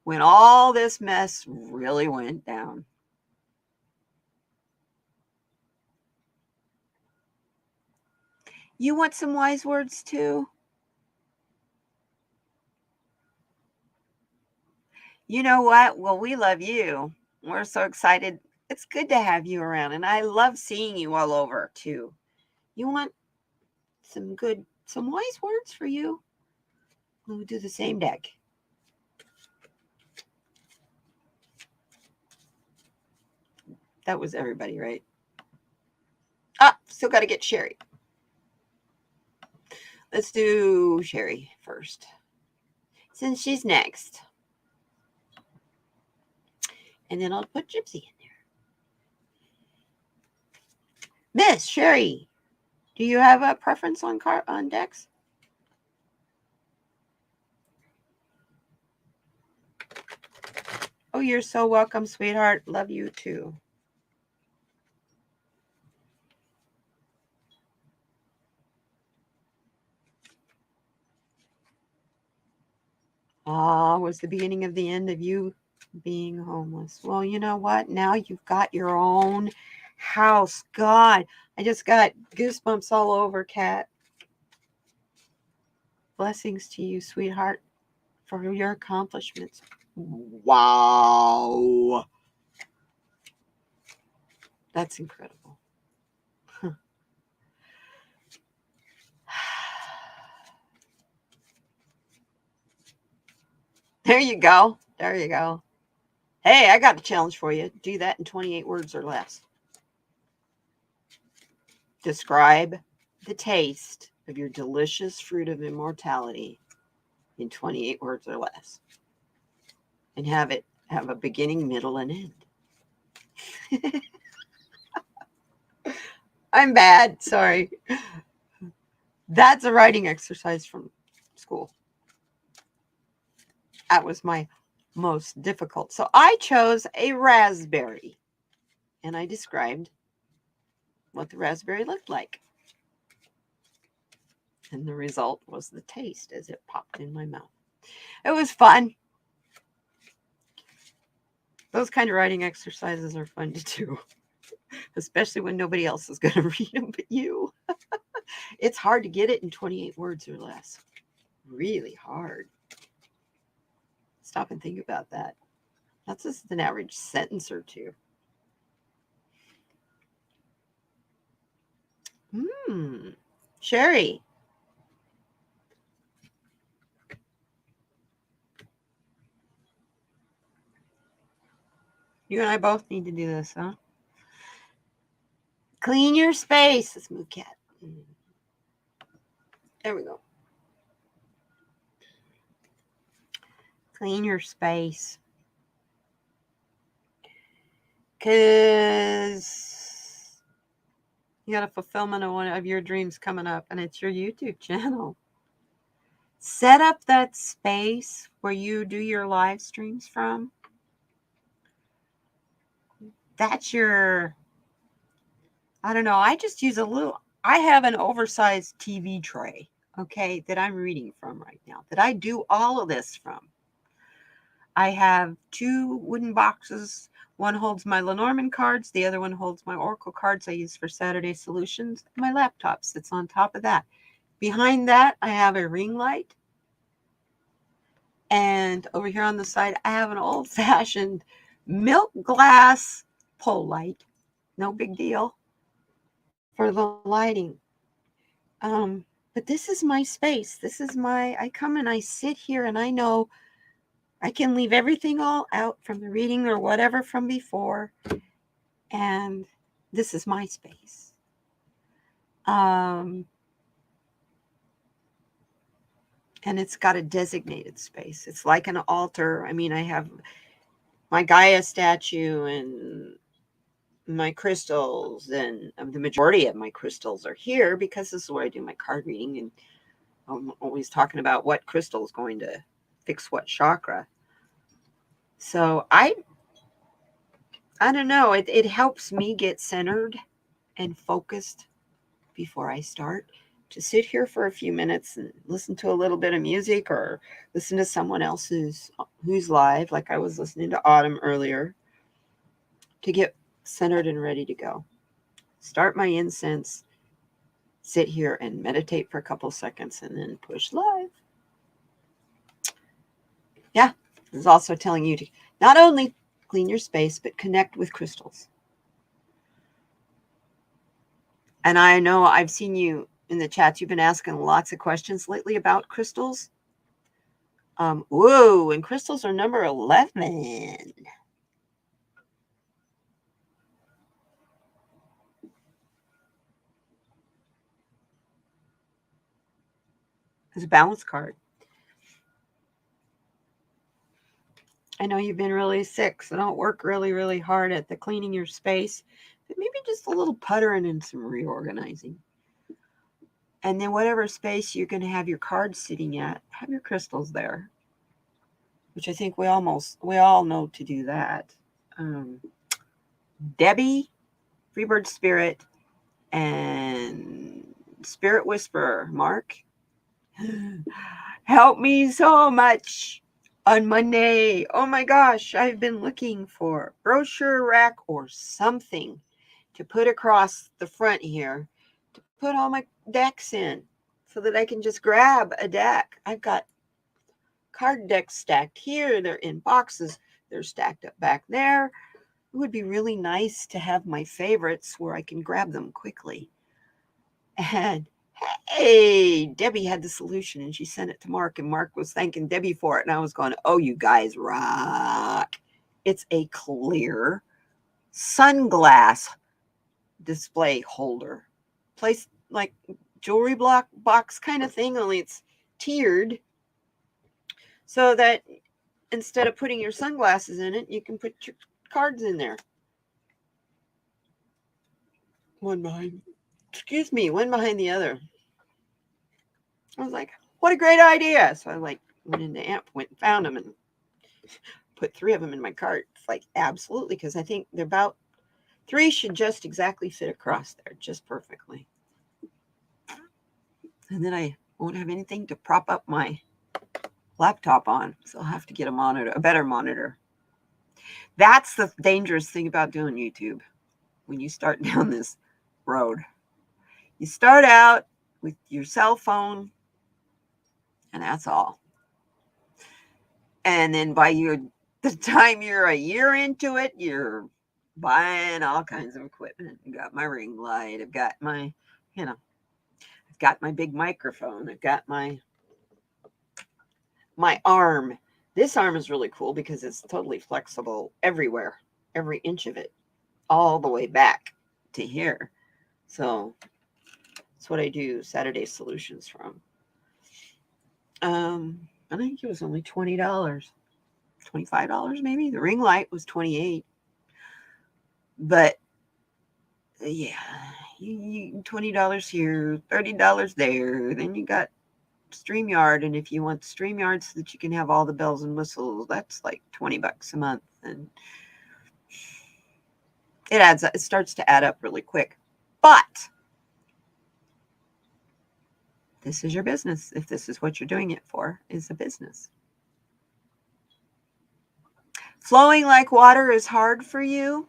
when all this mess really went down. You want some wise words too? You know what? Well, we love you. We're so excited. It's good to have you around, and I love seeing you all over too. You want some wise words for you? We'll do the same deck. That was everybody, right? Ah, still got to get Sherry. Let's do Sherry first, since she's next. And then I'll put Gypsy in there. Miss Sherry, do you have a preference on decks? Oh, you're so welcome, sweetheart. Love you too. Ah, was the beginning of the end of you being homeless. Well, you know what? Now you've got your own house. God, I just got goosebumps all over, Kat. Blessings to you, sweetheart, for your accomplishments. Wow. That's incredible. There you go. There you go. Hey, I got a challenge for you. Do that in 28 words or less. Describe the taste of your delicious fruit of immortality in 28 words or less. And have it have a beginning, middle, and end. I'm bad. Sorry. That's a writing exercise from school. That was my most difficult. So I chose a raspberry and I described what the raspberry looked like. And the result was the taste as it popped in my mouth. It was fun. Those kind of writing exercises are fun to do, especially when nobody else is going to read them but you. It's hard to get it in 28 words or less. Really hard. Stop and think about that. That's just an average sentence or two. Sherry. You and I both need to do this, huh? Clean your space. Let's move cat. There we go. Clean your space. Because you got a fulfillment of one of your dreams coming up, and it's your YouTube channel. Set up that space where you do your live streams from. That's your, I don't know, I just use I have an oversized TV tray, okay, that I'm reading from right now, that I do all of this from. I have 2 wooden boxes. One holds my Lenormand cards. The other one holds my Oracle cards I use for Saturday Solutions. My laptop sits on top of that. Behind that, I have a ring light. And over here on the side, I have an old-fashioned milk glass pole light. No big deal for the lighting. But this is my space. I come and I sit here and I know I can leave everything all out from the reading or whatever from before. And this is my space. And it's got a designated space. It's like an altar. I mean, I have my Gaia statue and my crystals, and the majority of my crystals are here because this is where I do my card reading, and I'm always talking about what crystal is going to fix what chakra. So I don't know, it helps me get centered and focused before I start, to sit here for a few minutes and listen to a little bit of music or listen to someone else's who's live, like I was listening to Autumn earlier, to get centered and ready to go. Start my incense, sit here and meditate for a couple seconds, and then push live. Yeah, this is also telling you to not only clean your space, but connect with crystals. And I know I've seen you in the chats. You've been asking lots of questions lately about crystals. Whoa, and crystals are number 11. It's a balance card. I know you've been really sick, so don't work really, really hard at the cleaning your space, but maybe just a little puttering and some reorganizing. And then whatever space you're going to have your cards sitting at, have your crystals there, which I think we all know to do that. Debbie, Freebird Spirit, and Spirit Whisperer, Mark, help me so much on Monday. Oh my gosh, I've been looking for brochure rack or something to put across the front here to put all my decks in so that I can just grab a deck. I've got card decks stacked here. They're in boxes. They're stacked up back there. It would be really nice to have my favorites where I can grab them quickly. And hey, Debbie had the solution and she sent it to Mark, and Mark was thanking Debbie for it. And I was going, oh, you guys rock. It's a clear sunglass display holder. Placed like jewelry box kind of thing, only it's tiered so that instead of putting your sunglasses in it, you can put your cards in there. One behind the other. I was like, what a great idea. So I went into AMP, went and found them and put 3 of them in my cart. It's like, absolutely, because I think they're about 3 should just exactly fit across there, just perfectly. And then I won't have anything to prop up my laptop on, so I'll have to get a better monitor. That's the dangerous thing about doing YouTube when you start down this road. You start out with your cell phone, and that's all. And then by the time you're a year into it, you're buying all kinds of equipment. I've got my ring light. I've got my, I've got my big microphone. I've got my arm. This arm is really cool because it's totally flexible everywhere, every inch of it, all the way back to here. So that's what I do Saturday Solutions from. I think it was only $20, $25 maybe. The ring light was $28. But yeah, you $20 here, $30 there. Then you got StreamYard, and if you want StreamYard so that you can have all the bells and whistles, that's like $20 a month, and it adds up. It starts to add up really quick. But this is your business. If this is what you're doing it for, is a business. Flowing like water is hard for you.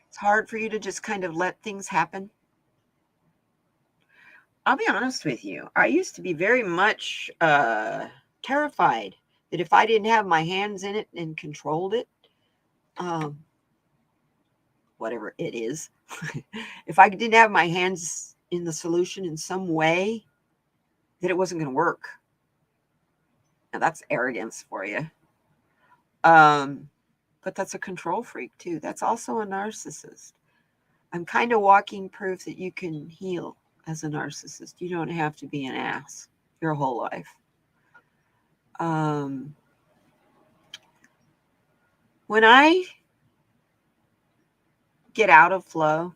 It's hard for you to just kind of let things happen. I'll be honest with you. I used to be very much terrified that if I didn't have my hands in it and controlled it, um, whatever it is, if I didn't have my hands in the solution in some way, that it wasn't going to work. Now that's arrogance for you. But that's a control freak too. That's also a narcissist. I'm kind of walking proof that you can heal as a narcissist. You don't have to be an ass your whole life. When I get out of flow,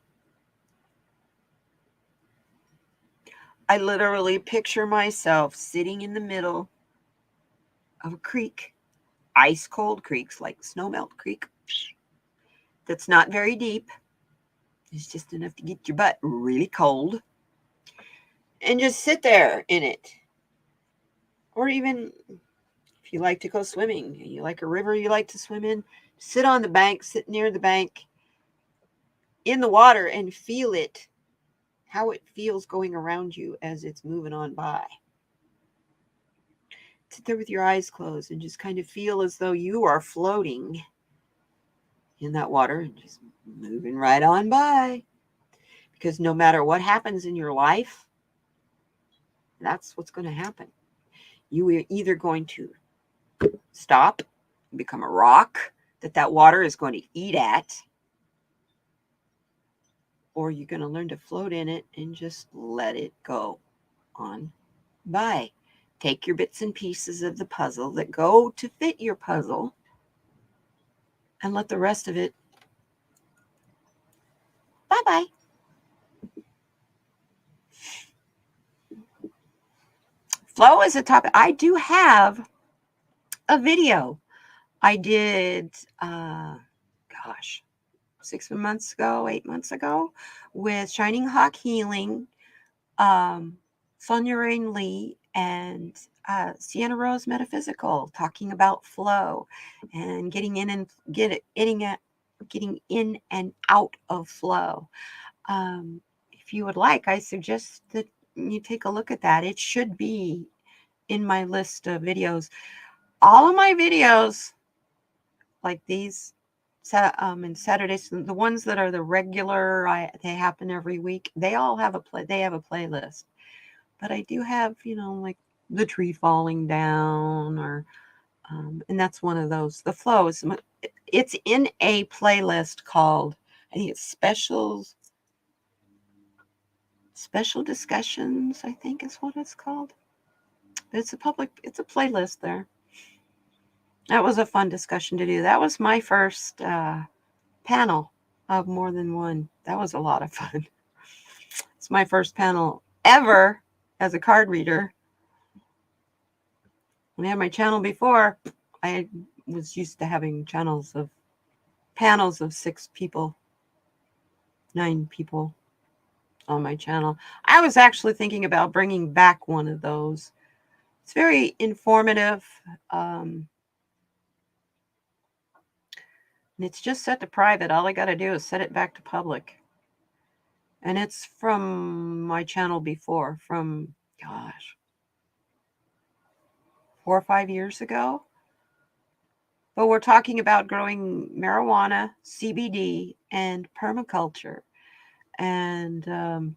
I literally picture myself sitting in the middle of a creek, ice cold creeks like Snowmelt Creek, that's not very deep. It's just enough to get your butt really cold. And just sit there in it. Or even if you like to go swimming, you like a river you like to swim in, sit on the bank, sit near the bank in the water and feel it, how it feels going around you as it's moving on by. Sit there with your eyes closed and just kind of feel as though you are floating in that water and just moving right on by. Because no matter what happens in your life, that's what's going to happen. You are either going to stop and become a rock that water is going to eat at, or you're going to learn to float in it and just let it go on by. Take your bits and pieces of the puzzle that go to fit your puzzle and let the rest of it bye-bye. Flow is a topic. I do have a video I did, 6 months ago, 8 months ago, with Shining Hawk Healing, Sonia Rain Lee, and Sienna Rose Metaphysical, talking about flow and getting in and getting in and out of flow. If you would like, I suggest that you take a look at that. It should be in my list of videos. All of my videos, like these, and Saturdays, the ones that are the regular, they happen every week. They all have they have a playlist. But I do have, like the tree falling down, or and that's one of those. The flow is, it's in a playlist called, I think it's special discussions, I think is what it's called. It's a playlist there. That was a fun discussion to do. That was my first panel of more than one. That was a lot of fun. It's my first panel ever as a card reader. When I had my channel before, I was used to having panels of 6 people, 9 people on my channel. I was actually thinking about bringing back one of those. It's very informative. And it's just set to private. All I got to do is set it back to public. And it's from my channel before, from, 4 or 5 years ago. But we're talking about growing marijuana, CBD, and permaculture. And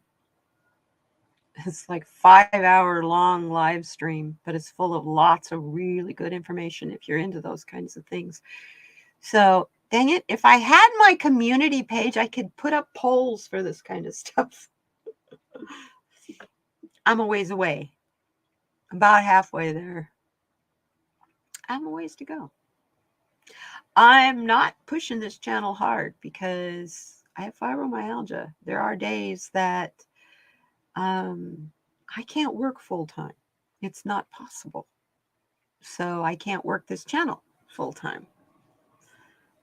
it's like 5-hour long live stream, but it's full of lots of really good information if you're into those kinds of things. So, dang it, if I had my community page, I could put up polls for this kind of stuff. I'm a ways away. About halfway there. I have a ways to go. I'm not pushing this channel hard because I have fibromyalgia. There are days that I can't work full time. It's not possible. So I can't work this channel full time.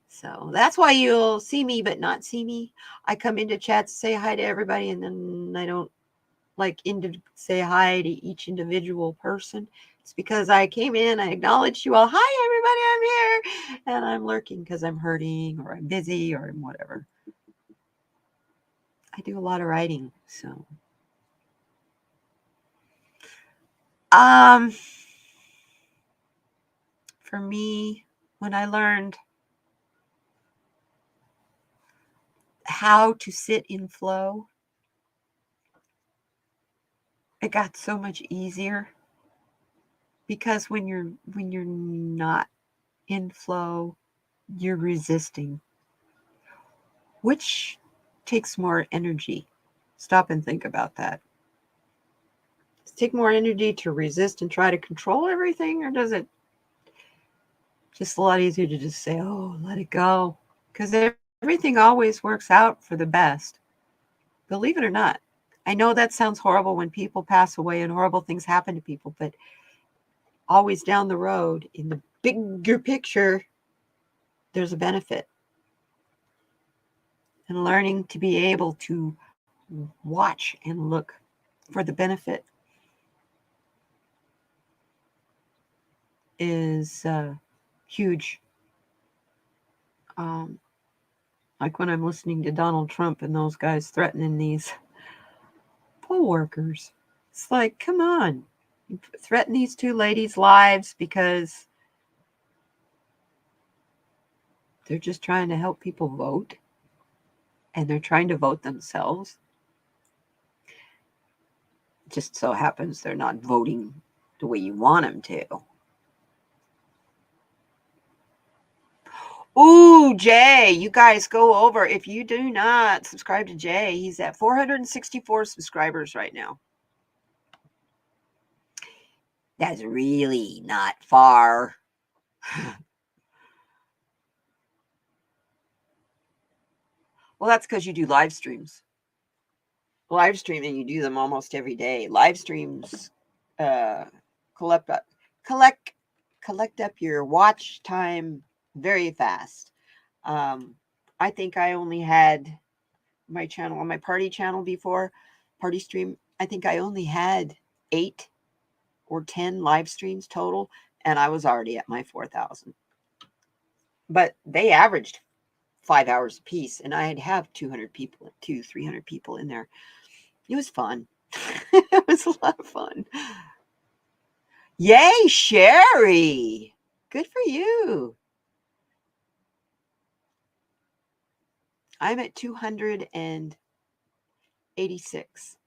So that's why you'll see me but not see me. I come into chats, say hi to everybody, and then I don't say hi to each individual person. It's because I came in, I acknowledged you all. Hi, everybody, I'm here. And I'm lurking because I'm hurting or I'm busy or I'm whatever. I do a lot of writing, so For me, when I learned how to sit in flow, it got so much easier, because when you're not in flow, you're resisting, which takes more energy. Stop and think about that. Does it take more energy to resist and try to control everything, or does it just a lot easier to just say, oh, let it go? Because everything always works out for the best. Believe it or not. I know that sounds horrible when people pass away and horrible things happen to people, but always down the road, in the bigger picture, there's a benefit. And learning to be able to watch and look for the benefit is huge. Like when I'm listening to Donald Trump and those guys threatening these poll workers. It's like, come on. You threaten these two ladies' lives because they're just trying to help people vote, and they're trying to vote themselves. It just so happens they're not voting the way you want them to. Ooh, Jay, you guys go over. If you do not subscribe to Jay, he's at 464 subscribers right now. That's really not far. Well, that's because you do live streams. Live streaming, you do them almost every day. Live streams collect up your watch time very fast. I think I only had my channel on my party channel before, party stream. I think I only had 8 or 10 live streams total, and I was already at my 4,000. But they averaged 5 hours a piece, and I'd have 200 people, 300 people in there. It was fun. It was a lot of fun. Yay, Sherry! Good for you. I'm at 286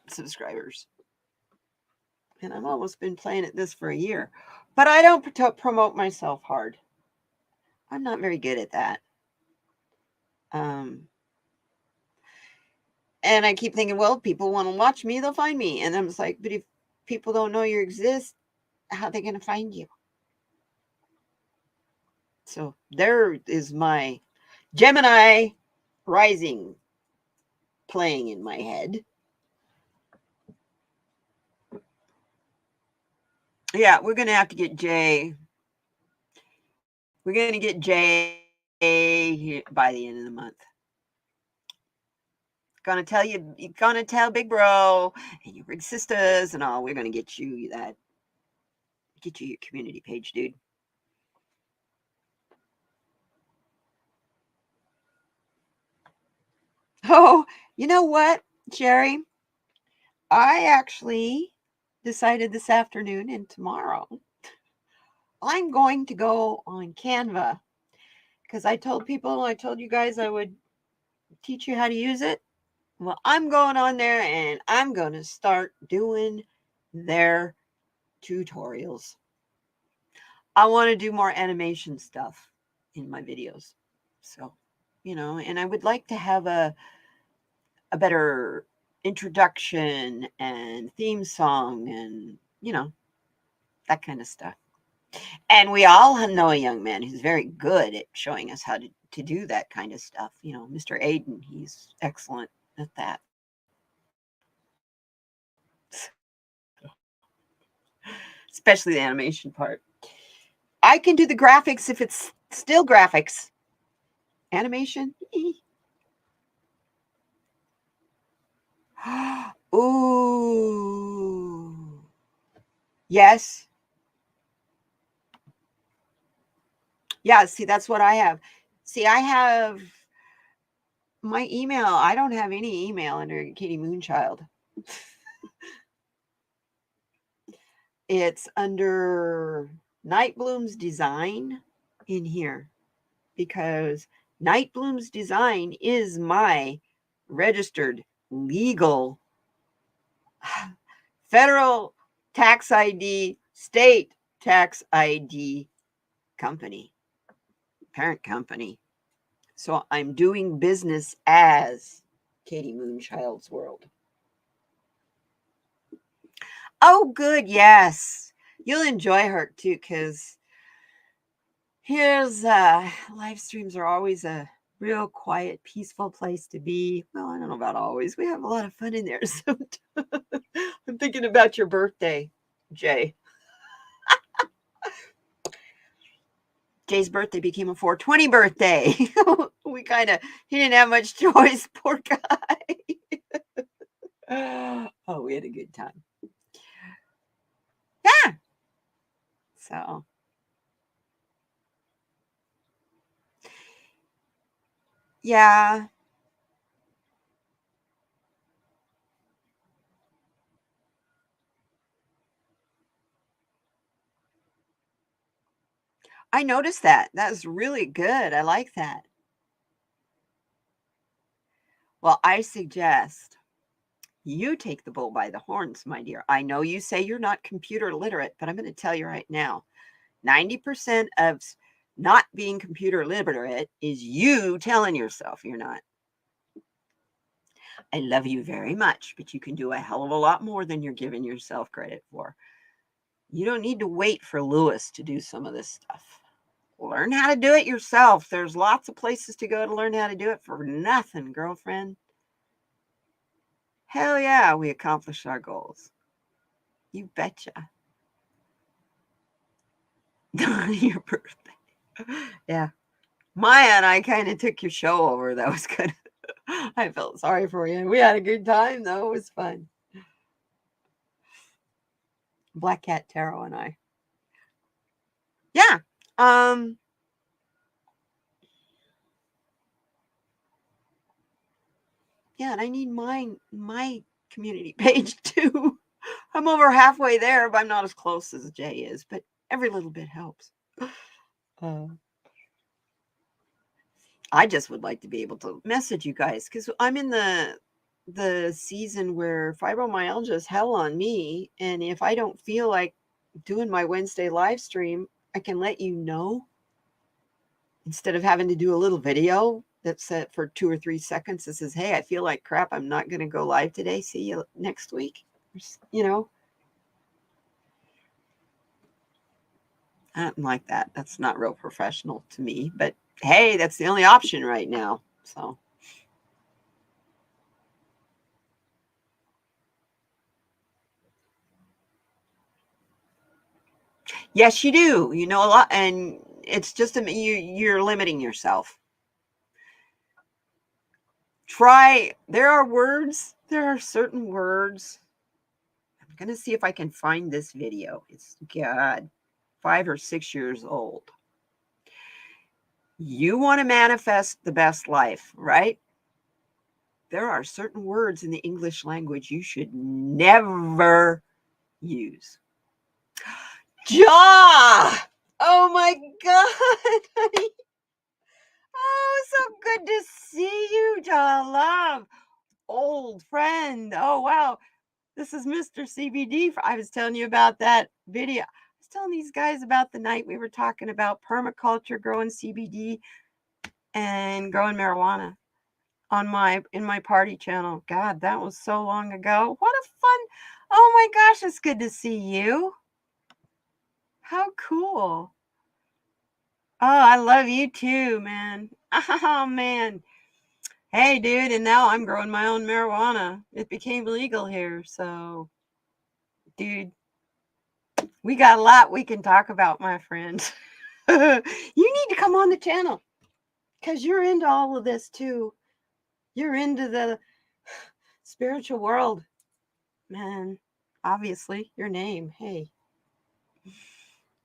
subscribers. And I've almost been playing at this for a year. But I don't promote myself hard. I'm not very good at that. And I keep thinking, well, if people want to watch me, they'll find me. And I'm just like, but if people don't know you exist, how are they going to find you? So there is my Gemini rising playing in my head. Yeah, we're going to have to get Jay. We're going to get Jay by the end of the month. Gonna tell Big Bro and your big sisters and all. We're gonna get you your community page, dude. Oh, you know what, Jerry? I actually decided this afternoon and tomorrow I'm going to go on Canva, because I told you guys I would teach you how to use it. Well, I'm going on there and I'm going to start doing their tutorials. I want to do more animation stuff in my videos. So, and I would like to have a better introduction and theme song and, that kind of stuff. And we all know a young man who's very good at showing us how to do that kind of stuff. Mr. Aiden, he's excellent at that. Especially the animation part. I can do the graphics if it's still graphics. Animation? Ooh. Yes. Yeah, see, that's what I have. See, I have my email. I don't have any email under Katie MoonChild. It's under Night Bloom's Design in here, because Night Bloom's Design is my registered legal federal tax ID, state tax ID company, parent company. So I'm doing business as Katie MoonChild's World. Oh, good. Yes. You'll enjoy her too, because here's live streams are always a real quiet, peaceful place to be. Well, I don't know about always. We have a lot of fun in there. So I'm thinking about your birthday, Jay. Jay's birthday became a 420 birthday. He didn't have much choice, poor guy. Oh, we had a good time. Yeah. So. Yeah. I noticed that. That was really good. I like that. Well, I suggest you take the bull by the horns, my dear. I know you say you're not computer literate, but I'm going to tell you right now, 90% of not being computer literate is you telling yourself you're not. I love you very much, but you can do a hell of a lot more than you're giving yourself credit for. You don't need to wait for Lewis to do some of this stuff. Learn how to do it yourself. There's lots of places to go to learn how to do it for nothing, girlfriend. Hell yeah, we accomplished our goals. You betcha. Your birthday. Yeah. Maya and I kind of took your show over. That was good. I felt sorry for you. We had a good time, though. It was fun. Black Cat Tarot and I. Yeah. Yeah, and I need my community page too. I'm over halfway there, but I'm not as close as Jay is, but every little bit helps. I just would like to be able to message you guys, because I'm in the season where fibromyalgia is hell on me, and if I don't feel like doing my Wednesday live stream, I can let you know instead of having to do a little video that's set for 2 or 3 seconds that says, hey, I feel like crap, I'm not going to go live today, see you next week. I don't like that. That's not real professional to me, but hey, that's the only option right now. So yes, you do. You know a lot, and it's just you're limiting yourself. There are certain words. I'm going to see if I can find this video. It's, God, 5 or 6 years old. You want to manifest the best life, right? There are certain words in the English language you should never use. Jaw! Oh my God! Oh, so good to see you, Jaw Love. Old friend. Oh, wow. This is Mr. CBD. I was telling you about that video. I was telling these guys about the night we were talking about permaculture, growing CBD, and growing marijuana in my party channel. God, that was so long ago. What a fun. Oh my gosh, it's good to see you. How cool. Oh, I love you too, man. Oh man. Hey, dude, and now I'm growing my own marijuana. It became legal here, so dude, we got a lot we can talk about, my friend. You need to come on the channel because you're into all of this too. You're into the spiritual world, man. Obviously, your name. Hey.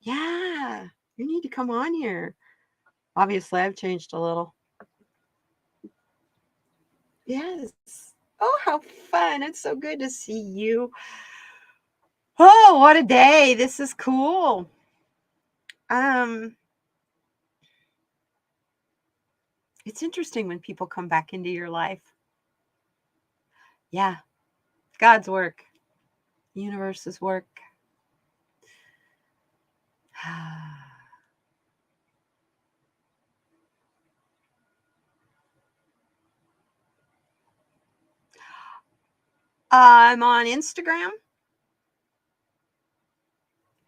Yeah, you need to come on here. Obviously, I've changed a little. Yes. Oh, how fun. It's so good to see you. Oh, what a day. This is cool. It's interesting when people come back into your life. Yeah. God's work. Universe's work. I'm on Instagram.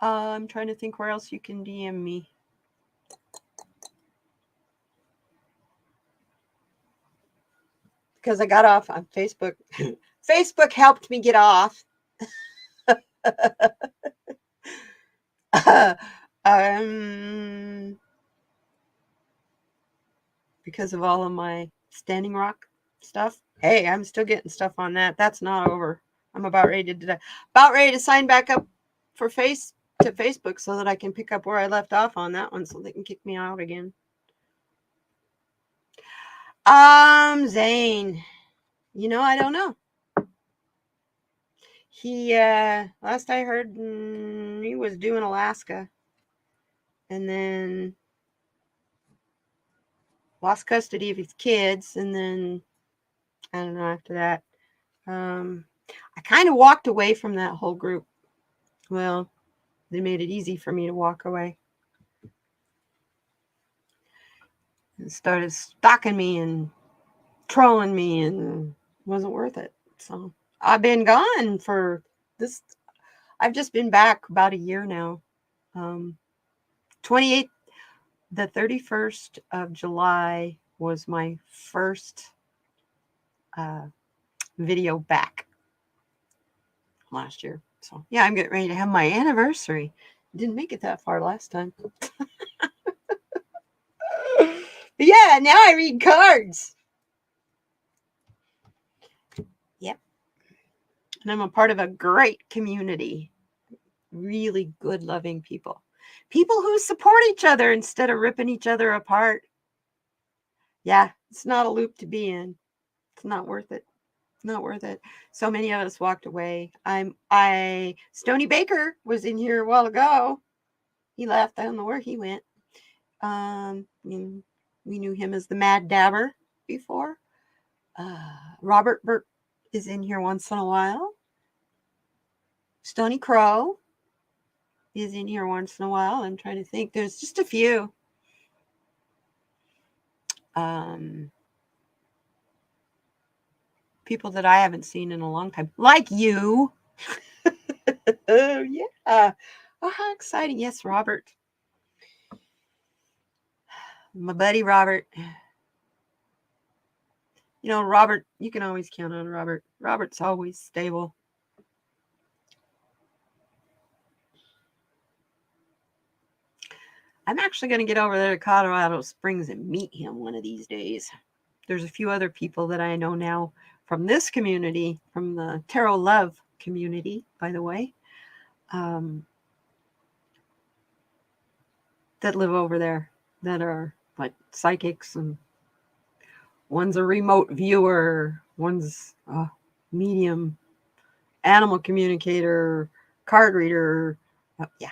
I'm trying to think where else you can DM me. Because I got off on Facebook. Facebook helped me get off. Because of all of my Standing Rock stuff. Hey, I'm still getting stuff on that. That's not over. I'm about ready to sign back up for Facebook so that I can pick up where I left off on that one so they can kick me out again. Zane. I don't know. He last I heard he was doing Alaska and then lost custody of his kids, and then I don't know after that. I kind of walked away from that whole group. Well, they made it easy for me to walk away. And started stalking me and trolling me, and it wasn't worth it. So I've been gone for this. I've just been back about a year now. 28th, the 31st of July was my first video back last year. So yeah, I'm getting ready to have my anniversary. Didn't make it that far last time. But yeah, now I read cards. Yep. And I'm a part of a great community. Really good, loving people. People who support each other instead of ripping each other apart. Yeah, it's not a loop to be in. It's not worth it. Not worth it. So many of us walked away. Stony Baker was in here a while ago. He left. I don't know where he went. We knew him as the Mad Dabber before. Robert Burt is in here once in a while. Stony Crow is in here once in a while. I'm trying to think. There's just a few. People that I haven't seen in a long time, like you. Oh, yeah. Oh, how exciting. Yes, Robert. My buddy Robert. Robert, you can always count on Robert. Robert's always stable. I'm actually going to get over there to Colorado Springs and meet him one of these days. There's a few other people that I know now from this community, from the Tarot Love community, by the way, that live over there that are like psychics, and one's a remote viewer, one's a medium, animal communicator, card reader. Yeah.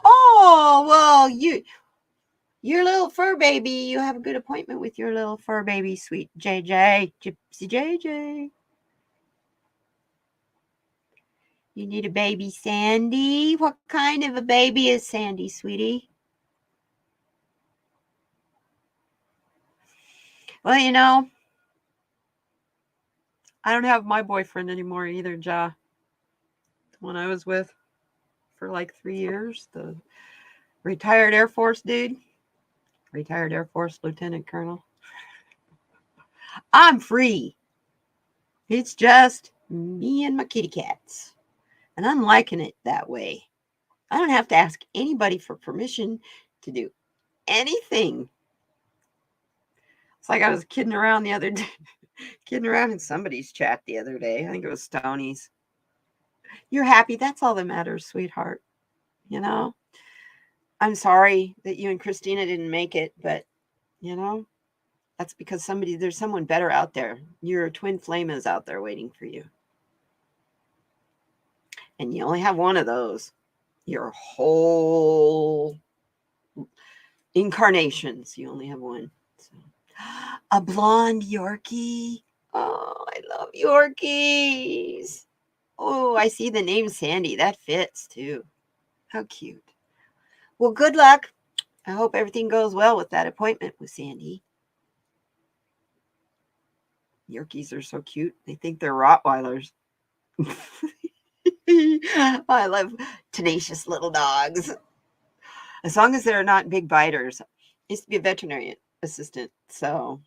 Oh, well, your little fur baby, you have a good appointment with your little fur baby, sweet JJ, Gypsy JJ. You need a baby Sandy. What kind of a baby is Sandy, sweetie? Well, I don't have my boyfriend anymore either, Ja. The one I was with for like 3 years, the retired Air Force dude, retired Air Force Lieutenant Colonel. I'm free. It's just me and my kitty cats. And I'm liking it that way. I don't have to ask anybody for permission to do anything. It's like I was kidding around the other day, kidding around in somebody's chat the other day. I think it was Stoney's. You're happy. That's all that matters, sweetheart. I'm sorry that you and Christina didn't make it, but, That's because there's someone better out there. Your twin flame is out there waiting for you. And you only have one of those. Your whole incarnations, you only have one. So. A blonde Yorkie. Oh, I love Yorkies. Oh, I see the name Sandy. That fits too. How cute. Well, good luck. I hope everything goes well with that appointment with Sandy. Yorkies are so cute. They think they're Rottweilers. I love tenacious little dogs. As long as they're not big biters. I used to be a veterinary assistant, so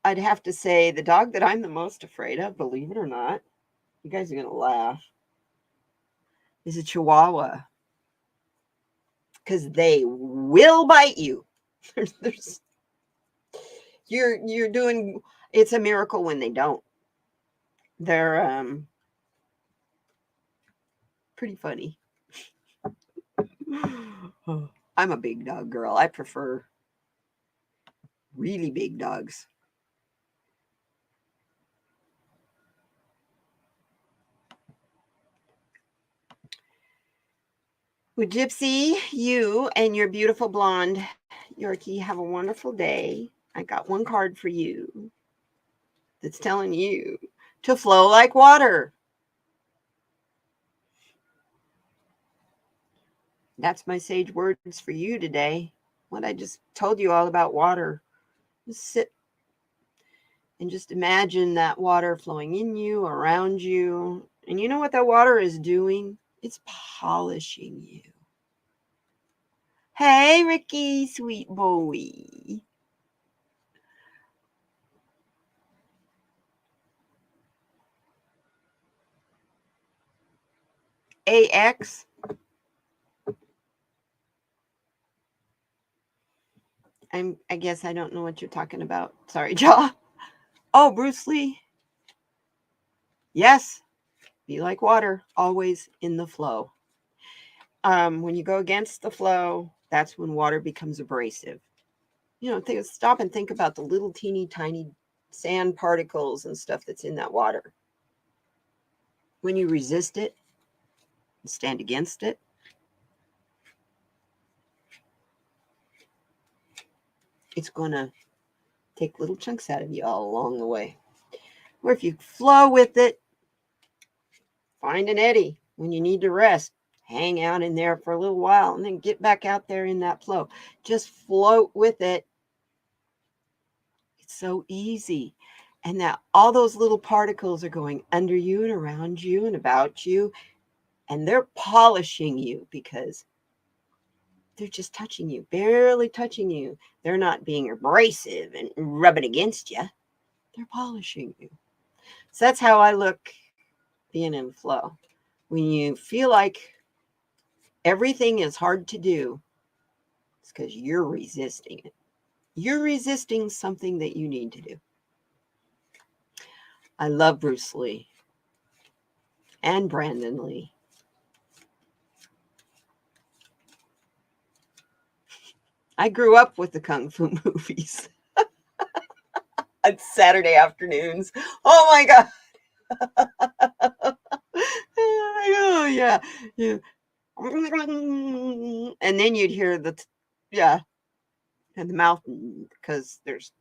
I'd have to say the dog that I'm the most afraid of, believe it or not, you guys are going to laugh, is a Chihuahua. Because they will bite you. You're doing, it's a miracle when they don't. They're pretty funny. I'm a big dog girl. I prefer really big dogs. Well, Gypsy, you and your beautiful blonde Yorkie have a wonderful day. I got one card for you that's telling you to flow like water. That's my sage words for you today. What I just told you all about water. Just sit and just imagine that water flowing in you, around you. And you know what that water is doing? It's polishing you. Hey, Ricky, sweet boy. AX. I guess I don't know what you're talking about. Sorry, Jaw. Oh, Bruce Lee. Yes. Be like water, always in the flow. When you go against the flow, that's when water becomes abrasive. You know, stop and think about the little teeny tiny sand particles and stuff that's in that water. When you resist it and stand against it, it's going to take little chunks out of you all along the way. Or if you flow with it, find an eddy when you need to rest. Hang out in there for a little while and then get back out there in that flow. Just float with it. It's so easy. And that all those little particles are going under you and around you and about you. And they're polishing you because they're just touching you, barely touching you. They're not being abrasive and rubbing against you. They're polishing you. So that's how I look being in flow. When you feel like everything is hard to do, it's because you're resisting it. You're resisting something that you need to do. I love Bruce Lee and Brandon Lee. I grew up with the Kung Fu movies on Saturday afternoons. Oh my God. Oh, yeah. Yeah. And then you'd hear and the mouth, because there's,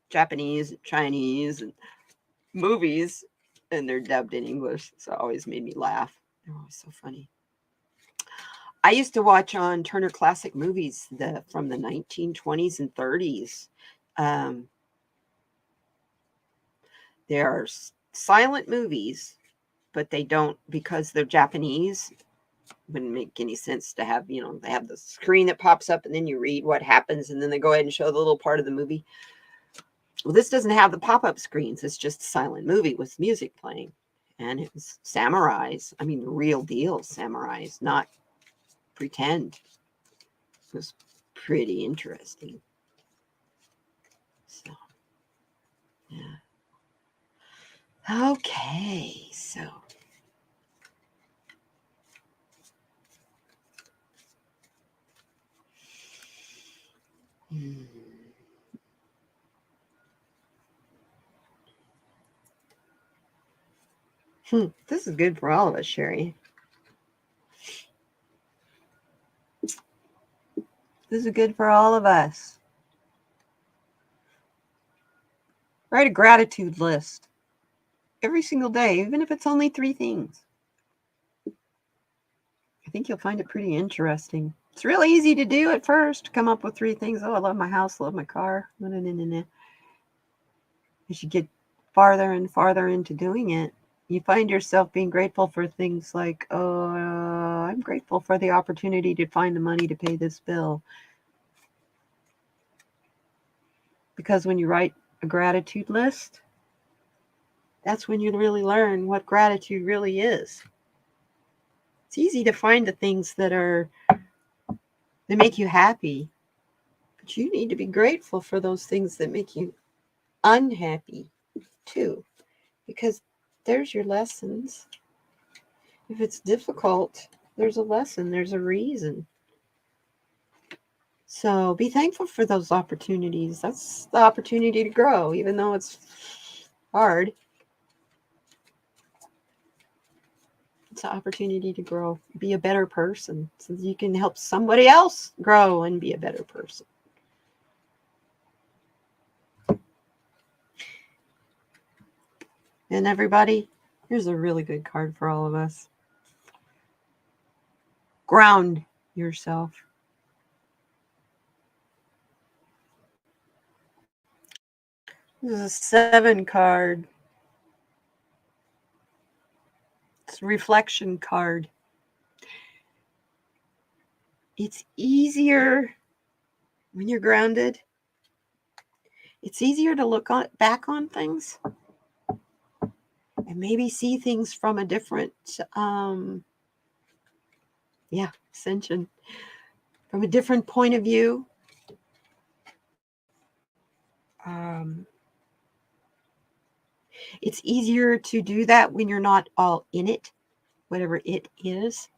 Japanese, Chinese, and movies, and they're dubbed in English. So it always made me laugh. They're always so funny. I used to watch on Turner Classic Movies from the 1920s and 30s. There are silent movies, but they don't, because they're Japanese, wouldn't make any sense to have, they have the screen that pops up and then you read what happens and then they go ahead and show the little part of the movie. Well, this doesn't have the pop-up screens. It's just a silent movie with music playing. And it was samurais. I mean, the real deal samurais, not pretend. It was pretty interesting. So, yeah. Okay, so This is good for all of us, Sherry. This is good for all of us. Write a gratitude list every single day, even if it's only 3 things. I think you'll find it pretty interesting. It's really easy to do at first. Come up with 3 things. Oh, I love my house, love my car. As you get farther and farther into doing it, you find yourself being grateful for things like, oh, I'm grateful for the opportunity to find the money to pay this bill. Because when you write a gratitude list, that's when you really learn what gratitude really is. It's easy to find the things that make you happy, but you need to be grateful for those things that make you unhappy too, because there's your lessons. If it's difficult, there's a lesson, there's a reason. So be thankful for those opportunities. That's the opportunity to grow, even though it's hard. It's an opportunity to grow, be a better person, so that you can help somebody else grow and be a better person. And everybody, here's a really good card for all of us. Ground yourself. This is a 7 card. It's a reflection card. It's easier when you're grounded. It's easier to look back on things and maybe see things from a different, ascension, from a different point of view. It's easier to do that when you're not all in it, whatever it is.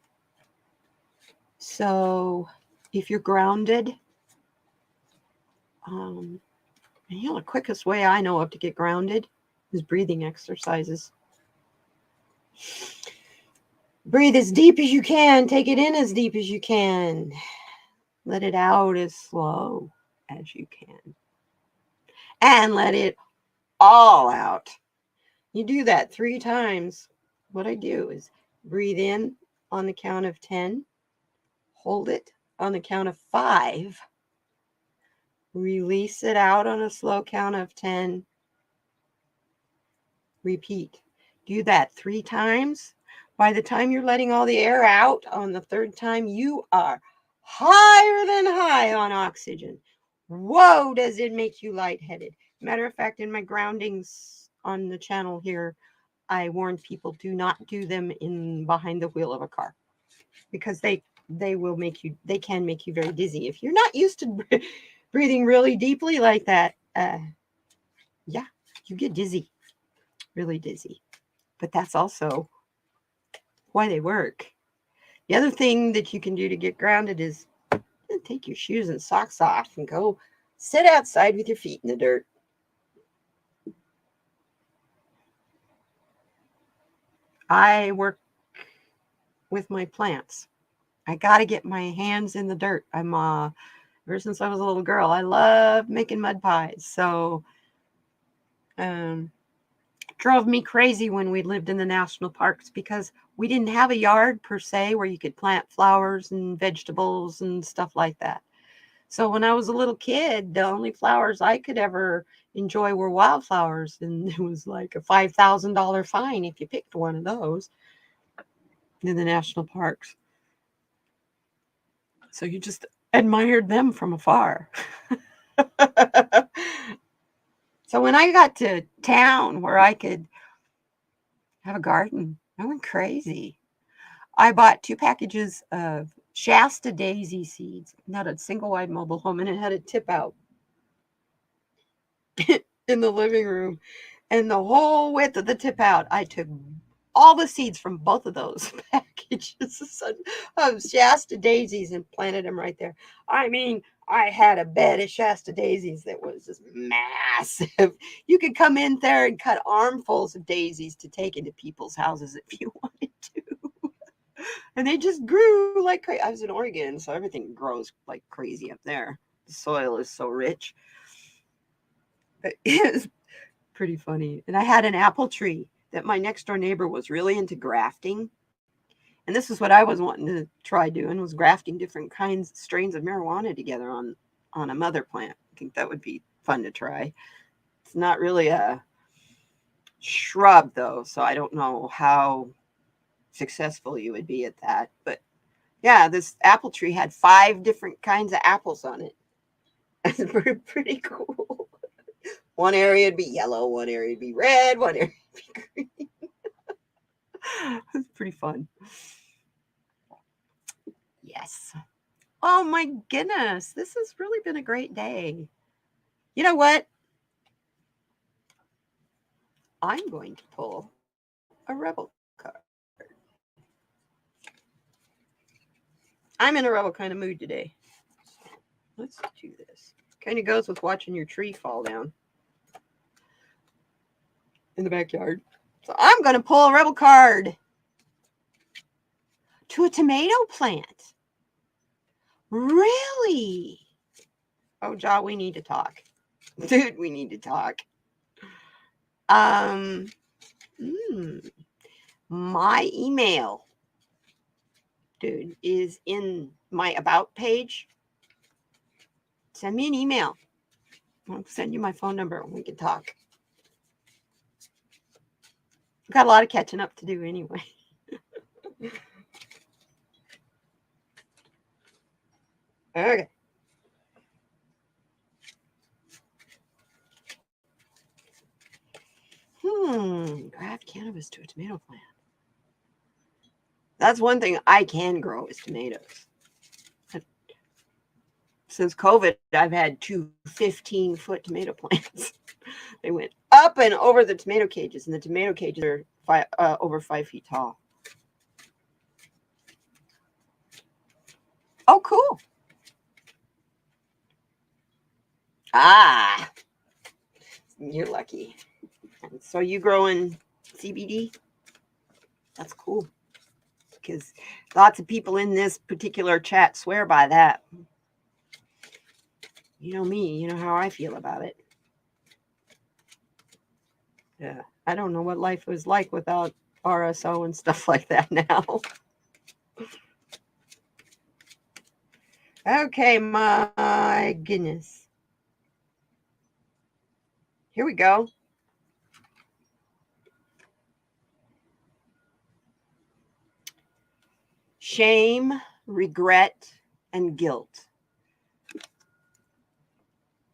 So if you're grounded, the quickest way I know of to get grounded is breathing exercises. Breathe as deep as you can. Take it in as deep as you can. Let it out as slow as you can. And let it all out. You do that 3 times. What I do is breathe in on the count of 10. Hold it on the count of 5. Release it out on a slow count of 10. Repeat. Do that 3 times. By the time you're letting all the air out on the 3rd time, you are higher than high on oxygen. Whoa, does it make you lightheaded. Matter of fact, in my groundings on the channel here, I warn people, do not do them in behind the wheel of a car, because they can make you very dizzy. If you're not used to breathing really deeply like that, you get dizzy, really dizzy. But that's also why they work. The other thing that you can do to get grounded is take your shoes and socks off and go sit outside with your feet in the dirt. I work with my plants. I got to get my hands in the dirt. Ever since I was a little girl, I love making mud pies. So, drove me crazy when we lived in the national parks, because we didn't have a yard per se where you could plant flowers and vegetables and stuff like that. So when I was a little kid, the only flowers I could ever enjoy were wildflowers, and it was like a $5,000 fine if you picked one of those in the national parks. So you just admired them from afar. So when I got to town where I could have a garden, I went crazy. I bought 2 packages of Shasta daisy seeds, not a single wide mobile home, and it had a tip out in the living room. And the whole width of the tip out, I took all the seeds from both of those packages of Shasta daisies and planted them right there. I mean, I had a bed of Shasta daisies that was just massive. You could come in there and cut armfuls of daisies to take into people's houses if you wanted to. And they just grew like crazy. I was in Oregon, so everything grows like crazy up there. The soil is so rich. But it was pretty funny. And I had an apple tree that my next door neighbor was really into grafting. And this is what I was wanting to try doing, was grafting different kinds, strains of marijuana together on a mother plant. I think that would be fun to try. It's not really a shrub though, so I don't know how successful you would be at that. But yeah, this apple tree had 5 different kinds of apples on it. It's pretty cool. One area would be yellow, one area would be red, one area would be green. It's pretty fun. Yes. Oh my goodness. This has really been a great day. You know what? I'm going to pull a rebel card. I'm in a rebel kind of mood today. Let's do this. Kind of goes with watching your tree fall down in the backyard. So I'm going to pull a rebel card to a tomato plant. Really? Oh, Ja, we need to talk. Dude, we need to talk. My email, dude, is in my about page. Send me an email. I'll send you my phone number and we can talk. I've got a lot of catching up to do anyway. Okay. Graft cannabis to a tomato plant. That's one thing I can grow is tomatoes. Since COVID, I've had 2 15-foot tomato plants. They went up and over the tomato cages, and the tomato cages are over 5 feet tall. Oh, cool. Ah, you're lucky. So you growing CBD? That's cool. Because lots of people in this particular chat swear by that. You know me, you know how I feel about it. Yeah, I don't know what life was like without RSO and stuff like that now. Okay, my goodness. Here we go. Shame, regret, and guilt.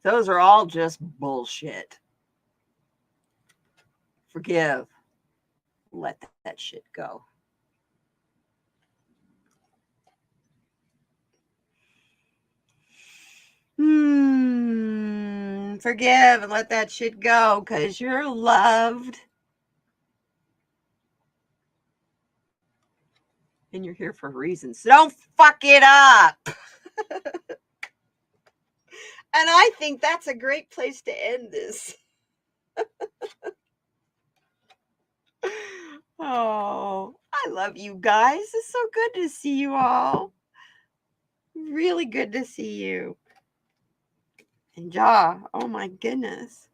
Those are all just bullshit. Forgive. Let that shit go. Forgive and let that shit go because you're loved. And you're here for a reason. So don't fuck it up. And I think that's a great place to end this. Oh, I love you guys. It's so good to see you all. Really good to see you. And Ja, oh my goodness.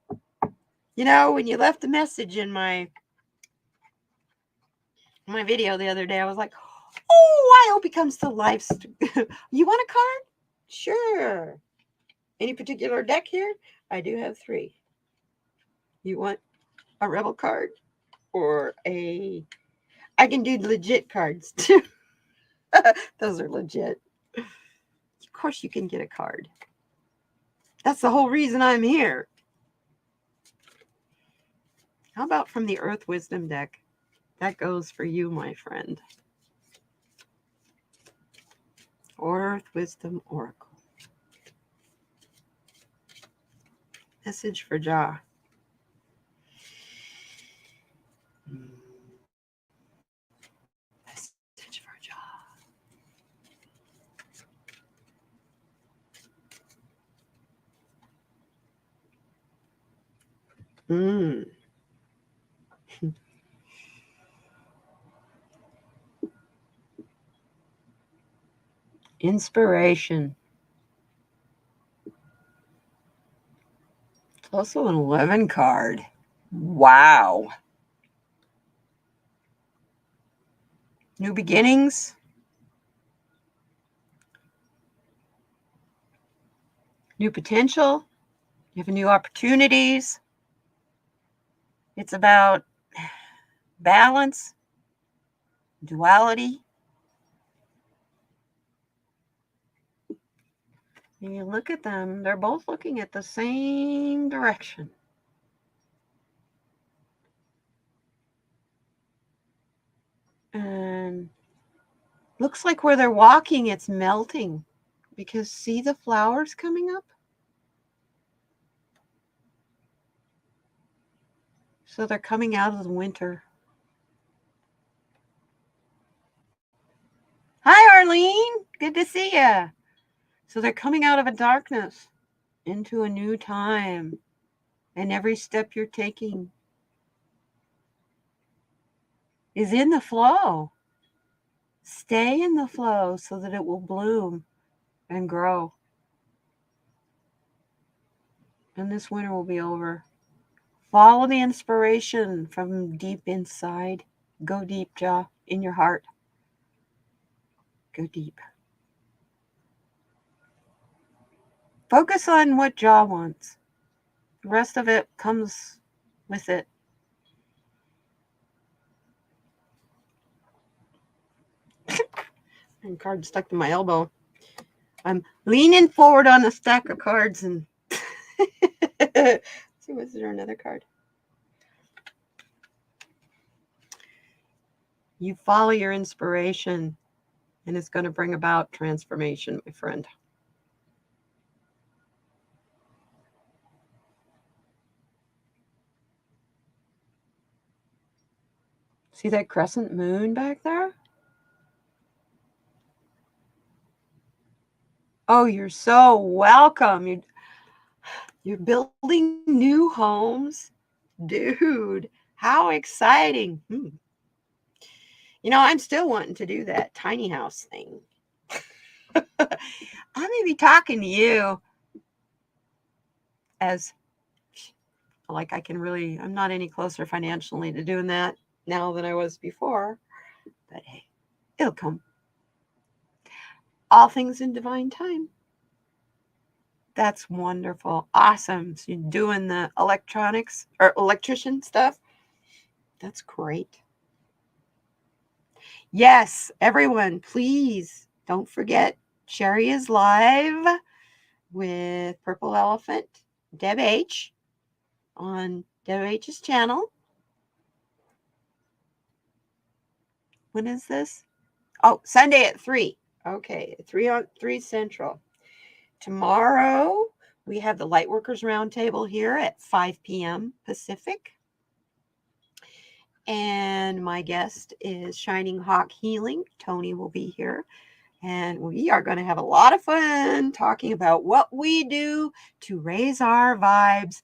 You know, when you left a message in my video the other day, I was like, oh, I hope he comes to life. You want a card? Sure. Any particular deck here? I do have 3. You want a rebel card or I can do legit cards too. Those are legit. Of course you can get a card. That's the whole reason I'm here. How about from the Earth Wisdom deck? That goes for you, my friend. Earth Wisdom Oracle. Message for Ja. Message for Ja. Mm. Inspiration. It's also an 11 card. Wow. New beginnings. New potential. You have new opportunities. It's about balance, duality. And you look at them, they're both looking at the same direction. And looks like where they're walking, it's melting. Because see the flowers coming up? So they're coming out of the winter. Hi, Arlene. Good to see you. So they're coming out of a darkness into a new time. And every step you're taking is in the flow. Stay in the flow so that it will bloom and grow. And this winter will be over. Follow the inspiration from deep inside. Go deep, Ja, in your heart. Go deep. Focus on what Ja wants. The rest of it comes with it. And card stuck to my elbow. I'm leaning forward on a stack of cards and see, was there another card? You follow your inspiration and it's going to bring about transformation, my friend. See that crescent moon back there? Oh, you're so welcome. You're building new homes? Dude, how exciting. You know, I'm still wanting to do that tiny house thing. I may be talking to you as like I'm not any closer financially to doing that now than I was before. But hey, it'll come. All things in divine time. That's wonderful. Awesome. So you're doing the electronics or electrician stuff. That's great. Yes, everyone, please don't forget Sherry is live with Purple Elephant, Deb H, on Deb H's channel. When is this? Oh, Sunday at 3. Okay, 3 Central. Tomorrow, we have the Lightworkers Roundtable here at 5 p.m. Pacific. And my guest is Shining Hawk Healing. Tony will be here. And we are going to have a lot of fun talking about what we do to raise our vibes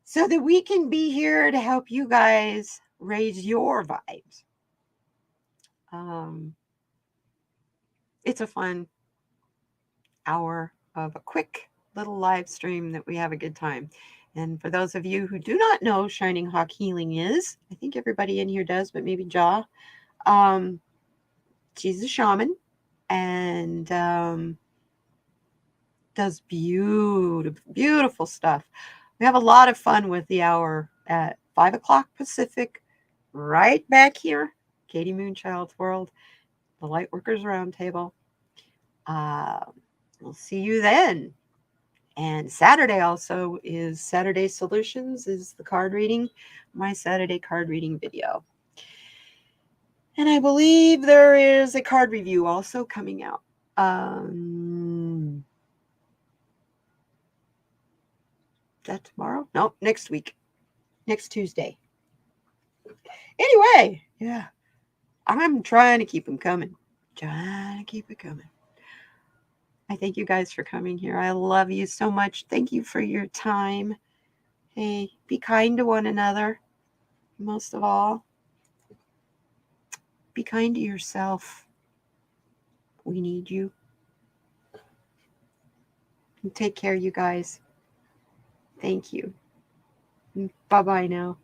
so that we can be here to help you guys raise your vibes. It's a fun hour of a quick little live stream that we have a good time. And for those of you who do not know Shining Hawk Healing is, I think everybody in here does, but maybe Ja. She's a shaman and does beautiful stuff. We have a lot of fun with the hour at 5 o'clock Pacific, right back here, Katie MoonChild's World, the Lightworkers Roundtable. We'll see you then. And Saturday also is Saturday Solutions, is the card reading, my Saturday card reading video. And I believe there is a card review also coming out. Is that tomorrow? No, next week. Next Tuesday. Anyway, yeah. I'm trying to keep them coming. Trying to keep it coming. I thank you guys for coming here. I love you so much. Thank you for your time. Hey, be kind to one another. Most of all, be kind to yourself. We need you. And take care, you guys. Thank you. Bye-bye now.